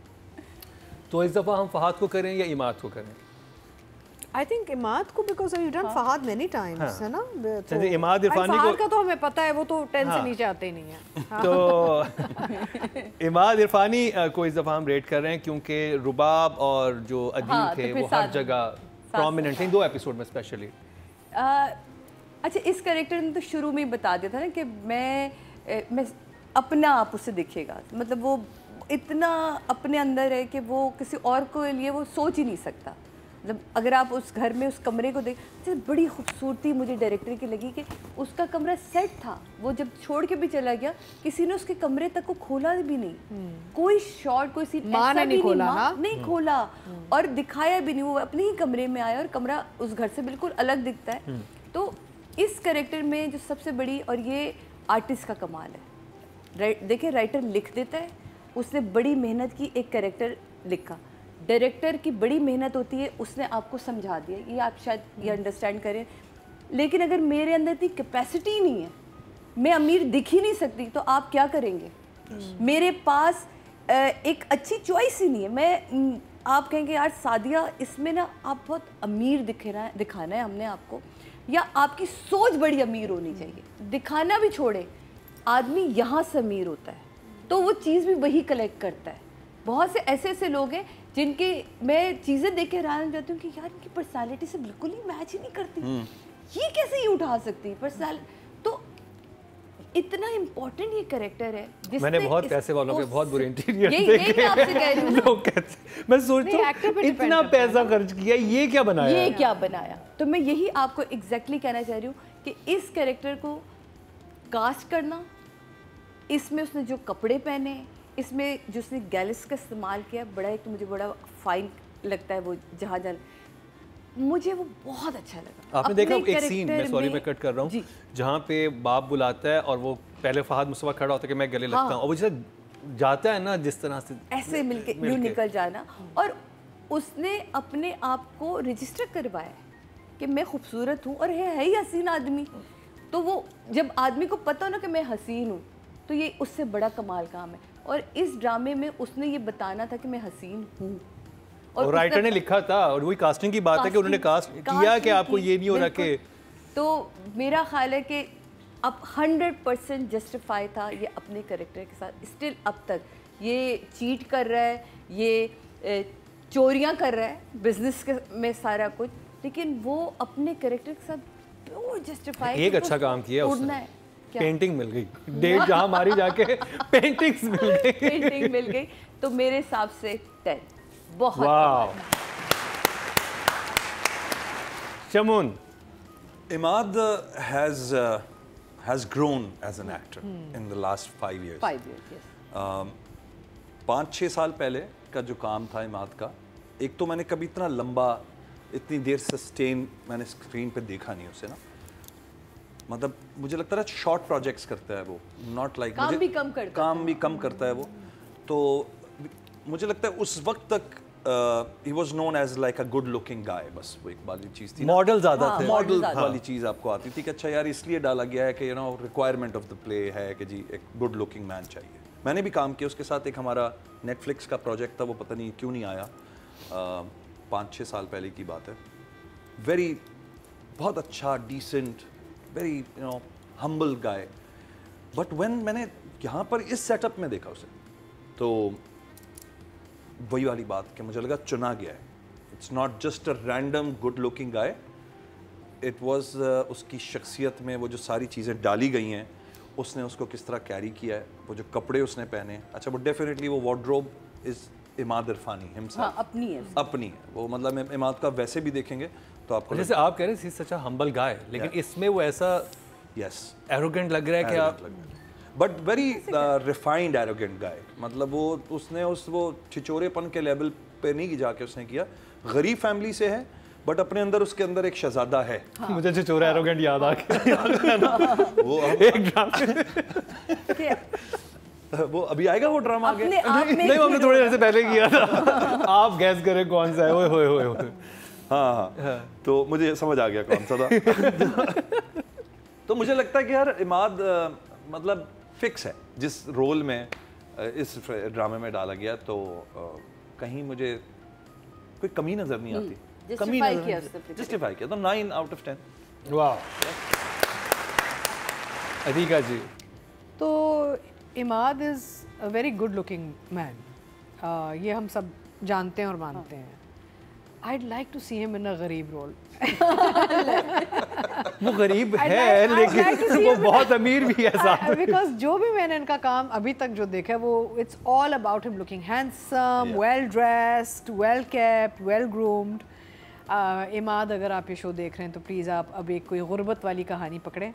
A: तो इस दफ़ा हम फहाद को करें या इमाद को करें?
D: I think इमाद को, because you've done Fahad many times, है ना?
A: तो इमाद इरफानी को,
D: फहाद का तो हमें पता है, वो तो 10 से नीचे आते ही नहीं है.
A: तो इमाद इरफानी को इस दफ़ा हम रेट कर रहे हैं क्योंकि रुबाब और जो अदील थे वो हर जगह प्रोमिनेंट थे, 2 एपिसोड में स्पेशली.
B: अच्छा, इस कैरेक्टर ने तो शुरू में ही बता दिया था ना कि मैं अपना आप उससे दिखेगा, मतलब वो इतना अपने अंदर है कि वो किसी और के लिए वो सोच ही नहीं सकता. मतलब अगर आप उस घर में उस कमरे को देख, बड़ी खूबसूरती मुझे डायरेक्टर की लगी कि उसका कमरा सेट था, वो जब छोड़ के भी चला गया किसी ने उसके कमरे तक को खोला भी नहीं, कोई शॉट कोई सीन ऐसा भी नहीं खोला और दिखाया भी नहीं. वो अपने ही कमरे में आया और कमरा उस घर से बिल्कुल अलग दिखता है. तो इस कैरेक्टर में जो सबसे बड़ी, और ये आर्टिस्ट का कमाल है, देखिए राइटर लिख देता है, उसने बड़ी मेहनत की एक कैरेक्टर लिखा, डायरेक्टर की बड़ी मेहनत होती है, उसने आपको समझा दिया, ये आप शायद ये अंडरस्टैंड करें. लेकिन अगर मेरे अंदर इतनी कैपेसिटी नहीं है, मैं अमीर दिख ही नहीं सकती, तो आप क्या करेंगे? मेरे पास एक अच्छी चॉइस ही नहीं है। मैं आप कहेंगे यार सादिया इसमें ना आप बहुत अमीर दिखाना है हमने आपको, या आपकी सोच बड़ी अमीर होनी चाहिए। दिखाना भी छोड़े, आदमी यहाँ से अमीर होता है तो वो चीज़ भी वही कलेक्ट करता है। बहुत से ऐसे लोग हैं जिनके मैं चीज़ें देख के हैरान हो जाती हूँ कि यार इनकी पर्सनालिटी से बिल्कुल ही मैच ही नहीं करती, ये कैसे ही उठा सकती है पर्सनालिटी। तो इतना इम्पोर्टेंट ये कैरेक्टर है।
A: मैंने बहुत पैसे वालों के बहुत बुरे इंटीरियर
B: देखे मैं आपसे कह रही हूँ।
A: लोग कहते, मैं सोचता हूँ इतना पैसा खर्च किया, ये क्या बनाया,
B: ये क्या बनाया। तो मैं यही आपको एग्जैक्टली कहना चाह रही हूँ कि इस कैरेक्टर को कास्ट करना, इसमें उसने जो कपड़े पहने, इसमें जो उसने गैलिस का इस्तेमाल किया, बड़ा एक तो मुझे बड़ा फाइन लगता है वो जहाँ मुझे वो बहुत अच्छा लगा।
A: आपने देखा एक सीन, मैं सॉरी मैं कट कर रहा हूँ, जहाँ पे बाप बुलाता है और वो पहले फहद मुस्तफा खड़ा होता है कि मैं गले लगता हूँ, और वो जैसे जाता है ना जिस तरह से
B: ऐसे मिलके यूँ निकल जाना, और उसने अपने आप को रजिस्टर करवाया कि मैं खूबसूरत हूँ, और है ही हसीन आदमी। तो वो जब आदमी को पता हो ना कि मैं हसीन हूँ, तो ये उससे बड़ा कमाल काम है। और इस ड्रामे में उसने ये बताना था कि मैं हसीन हूँ,
A: और राइटर ने लिखा था, और वही कास्टिंग की बात है कि उन्होंने कास्ट किया कि आपको ये नहीं हो रहा कि। तो
B: मेरा ख्याल है कि अब 100% जस्टिफाई था ये अपने कैरेक्टर के साथ। स्टिल अब तक ये चीट कर रहा है, ये चोरियां कर रहा है बिजनेस में सारा कुछ, लेकिन वो अपने कैरेक्टर के साथ प्योर जस्टिफाई।
A: एक अच्छा काम किया उसने, पेंटिंग मिल गई, डेट जहाँ मारी जाके पेंटिंग्स मिल गई,
B: पेंटिंग मिल गई। तो मेरे हिसाब से 10 बहुत।
A: वाह। Shamoon,
C: Imad has grown as an actor in the last 5 years.
B: 5 years, yes.
C: 5-6 साल पहले का जो काम था इमाद का, एक तो मैंने कभी इतना लंबा, इतनी देर सस्टेन मैंने स्क्रीन पे देखा नहीं उसे ना। मतलब मुझे लगता है शॉर्ट प्रोजेक्ट्स करता है वो, नॉट लाइक
B: काम भी कम करता है
C: वो। तो मुझे लगता है उस वक्त तक he was known as like a good looking guy, बस वो एक वाली चीज़ थी।
A: मॉडल ज़्यादा थे,
C: मॉडल वाली चीज़ आपको आती थी कि अच्छा यार इसलिए डाला गया है कि रिक्वायरमेंट ऑफ द प्ले है कि जी एक गुड लुकिंग मैन चाहिए। मैंने भी काम किया उसके साथ, एक हमारा नेटफ्लिक्स का प्रोजेक्ट था, वो पता नहीं क्यों नहीं आया, 5-6 साल पहले की बात है। बहुत अच्छा, decent, very humble guy. But when मैंने यहाँ पर इस सेटअप में देखा उसे, तो वही वाली बात कि मुझे लगा चुना गया है। It's not just a random good looking guy, it was उसकी शख्सियत में वो जो सारी चीज़ें डाली गई हैं, उसने उसको किस तरह कैरी किया है, वो जो कपड़े उसने पहने। अच्छा, वो डेफिनेटली वो वार्डरोब इज़ इमाद इरफानी हिमसेल्फ, अपनी है वो। मतलब इमाद का वैसे भी देखेंगे तो आपको,
A: जैसे आप कह रहे हैं सच अ हम्बल गाय, लेकिन इसमें वो ऐसा एरोगेंट लग रहा है कि आप,
C: बट वेरी रिफाइंड एरोगेंट गाय। मतलब वो उसने वो छिचोरेपन के लेवल पे नहीं जाके उसने किया। गरीब फैमिली से है बट अपने अंदर उसके अंदर एक शहजादा है।
A: हाँ। मुझे छिचोरा एरोगेंट याद आ गया वो एक ड्रामा
C: वो अभी आएगा, वो ड्रामा आगे
A: नहीं, हमने थोड़ी देर से पहले किया था। आप गैस करें कौन सा है। ओए होए होए।
C: हाँ, तो मुझे समझ आ गया कौन सा था। तो मुझे लगता है कि यार इमाद मतलब फिक्स है जिस रोल में इस ड्रामे में डाला गया, तो कहीं मुझे कोई कमी नजर नहीं आती। कमी जस्टिफाई किया तो 9 out of 10।
A: वाह। अदीका जी,
D: तो Imad is a very good looking man, ये हम सब जानते हैं और मानते हैं। I'd like to see him in a गरीब रोल।
A: वो गरीब है लेकिन वो बहुत अमीर भी है साथ में।
D: Because जो भी मैंने इनका काम अभी तक जो देखा है, वो it's all about him looking handsome, well dressed, well kept, well groomed। Imad, अगर आप ये शो देख रहे हैं तो प्लीज़ आप अब एक कोई गुर्बत वाली कहानी पकड़ें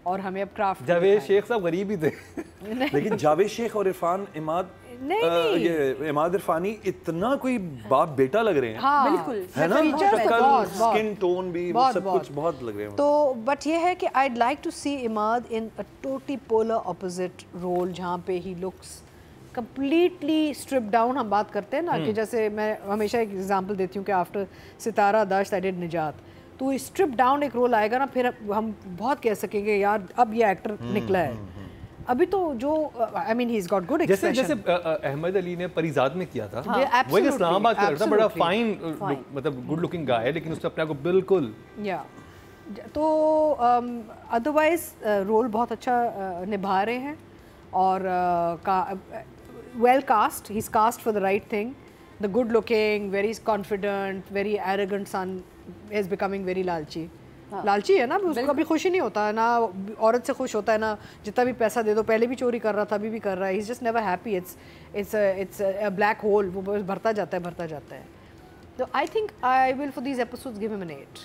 D: और हमें अब क्राफ्ट।
A: जावेद शेख साहब गरीब ही थे
C: लेकिन जावेद शेख और इरफान इमाद, ये इमाद इरफानी इतना कोई बाप बेटा लग रहे हैं।
D: हाँ,
B: बिल्कुल
C: है ना, स्किन टोन भी सब कुछ बहुत लग रहे हैं।
D: तो बट ये है कि I'd like to see Imad in a totally polar opposite role, जहाँ पे ही looks completely stripped down। हम बात करते हैं ना कि जैसे मैं हमेशा एक एग्जांपल देती हूँ कि आफ्टर सितारा दाश्त आई डिड निजात, तो स्ट्रिप डाउन एक रोल आएगा ना, फिर हम बहुत कह सकेंगे यार अब ये एक्टर निकला है। अभी तो जो I mean he is got good expression,
A: जैसे अहमद अली ने परिजात में किया था, वो
D: absolutely,
A: इस्लामाबाद का लड़का, बड़ा
D: absolutely,
A: फाइन मतलब गुड लुकिंग गाय है, लेकिन उसने अपने आप को बिल्कुल
D: या तो अदरवाइज रोल बहुत अच्छा निभा रहे हैं और well cast, he is cast for the right thing, the good looking, very confident, very arrogant son is becoming very लालची। लालची है ना, उसको कभी खुश ही नहीं होता है ना, औरत से खुश होता है ना, जितना भी पैसा दे दो, पहले भी चोरी कर रहा था, अभी भी कर रहा है, he is just never happy, it's a black hole, वो बस भरता जाता है। तो I think I will for these episodes give him an 8।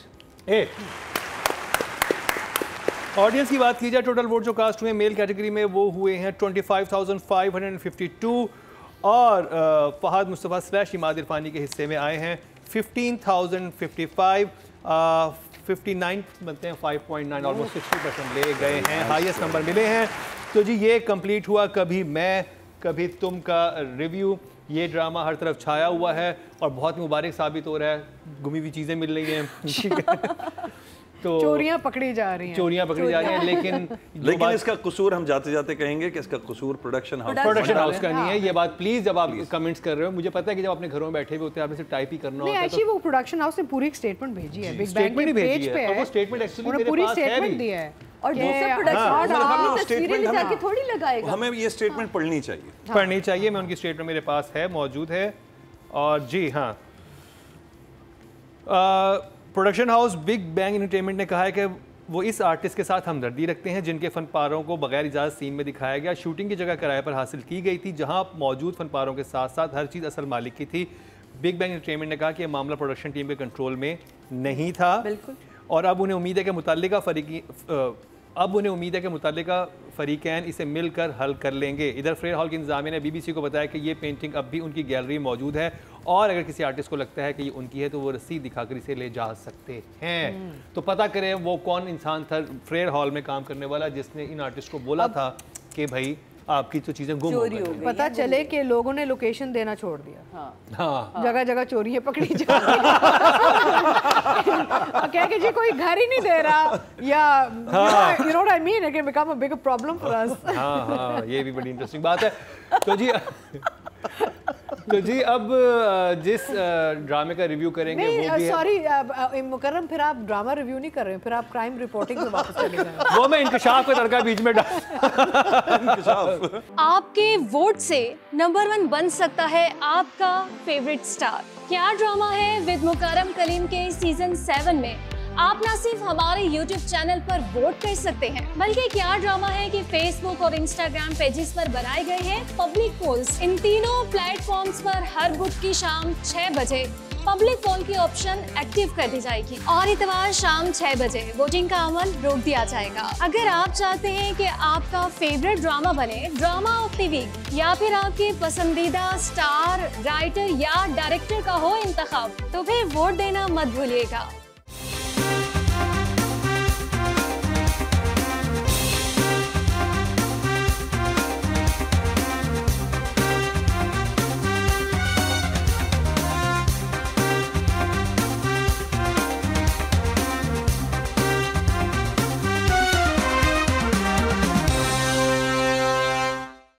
A: Audience की बात की जाए, टोटल वोट जो कास्ट हुए मेल कैटेगरी में वो हुए हैं 25,552 और फहद मुस्तफ़ा स्लैश इमाद इरफानी के हिस्से में आए हैं 15,055, 59 बनते हैं, 5.9, ऑलमोस्ट 60% ले गए हैं, हाईएस्ट नंबर मिले हैं। तो जी ये कंप्लीट हुआ कभी मैं कभी तुम का रिव्यू। ये ड्रामा हर तरफ छाया हुआ है और बहुत मुबारक साबित हो रहा है, गुमी हुई चीज़ें मिल रही हैं तो
D: चोरियां पकड़ी जा रही हैं,
C: लेकिन इसका कसूर हम जाते जाते कहेंगे कि इसका कसूर प्रोडक्शन
A: हाउस का नहीं है। ये बात प्लीज जब आप कमेंट्स कर रहे हो, मुझे पता है कि जब अपने घरों में बैठे हुए होते हैं आपने सिर्फ टाइप ही करना होता है।
D: एक्चुअली वो प्रोडक्शन हाउस ने पूरी एक स्टेटमेंट भेजी है, बिग बैंग के पेज पे है,
A: वो स्टेटमेंट एक्चुअली मेरे
D: पूरी
A: पास है
D: स्टेटमेंट
A: भी
D: दी है
B: और दूसरा प्रोडक्शन तस्वीरें ले जाके थोड़ी लगाएगा,
C: हमें ये स्टेटमेंट पढ़नी चाहिए,
A: पढ़नी चाहिए। मैं उनकी स्टेटमेंट मेरे पास है, मौजूद है। और जी हाँ, production house big bang entertainment ने कहा है कि वो इस आर्टिस्ट के साथ हमदर्दी रखते हैं जिनके फनपारों को बगैर इजाज़त सीन में दिखाया गया। शूटिंग की जगह किराए पर हासिल की गई थी, जहां मौजूद फनपारों के साथ साथ हर चीज़ असल मालिक की थी। बिग बैंग एंटरटेनमेंट ने कहा कि यह मामला प्रोडक्शन टीम के कंट्रोल में नहीं था।
B: बिल्कुल।
A: और अब उन्हें उम्मीद है कि मुतल्लिका फरीकैन इसे मिलकर हल कर लेंगे। इधर फ्रेयर हॉल की इंतजामिया ने BBC को बताया कि ये पेंटिंग अब भी उनकी गैलरी में मौजूद है और अगर किसी आर्टिस्ट को लगता है कि ये उनकी है तो वो रसीद दिखाकर इसे ले जा सकते हैं। तो पता करें वो कौन इंसान था फ्रेयर हॉल में काम करने वाला जिसने इन आर्टिस्ट को बोला था कि भाई आपकी तो चीजें गुम हो गई।
D: पता चले कि लोगों ने लोकेशन देना छोड़ दिया।
A: हाँ।
D: जगह जगह चोरियां पकड़ी जा रही क्या कि जी कोई घर ही नहीं दे रहा, या you know what I mean, it can become a bigger problem for us।
A: हाँ, ये भी बड़ी इंटरेस्टिंग बात है। तो जी अब जिस ड्रामे का रिव्यू करेंगे वो भी
D: सॉरी मुकर्रम, फिर आप ड्रामा रिव्यू नहीं कर रहे हैं, फिर आप क्राइम रिपोर्टिंग पे वापस चले जाएं।
A: वो मैं इंकशाफ का तड़का बीच में डाल।
E: आपके वोट से नंबर 1 बन सकता है आपका फेवरेट स्टार। क्या ड्रामा है विद मुकर्रम कलीम के सीजन 7 में आप ना सिर्फ हमारे YouTube चैनल पर वोट कर सकते हैं, बल्कि क्या ड्रामा है कि Facebook और Instagram पेजेस पर बनाए गए हैं पब्लिक पोल्स। इन तीनों प्लेटफॉर्म्स पर हर बुध की शाम 6 बजे पब्लिक पोल की ऑप्शन एक्टिव कर दी जाएगी और इतवार शाम 6 बजे वोटिंग का अमल रोक दिया जाएगा। अगर आप चाहते हैं कि आपका फेवरेट ड्रामा बने ड्रामा ऑफ द वीक, या फिर आपके पसंदीदा स्टार, राइटर या डायरेक्टर का हो इंतखाब, तो फिर वोट देना मत भूलिएगा।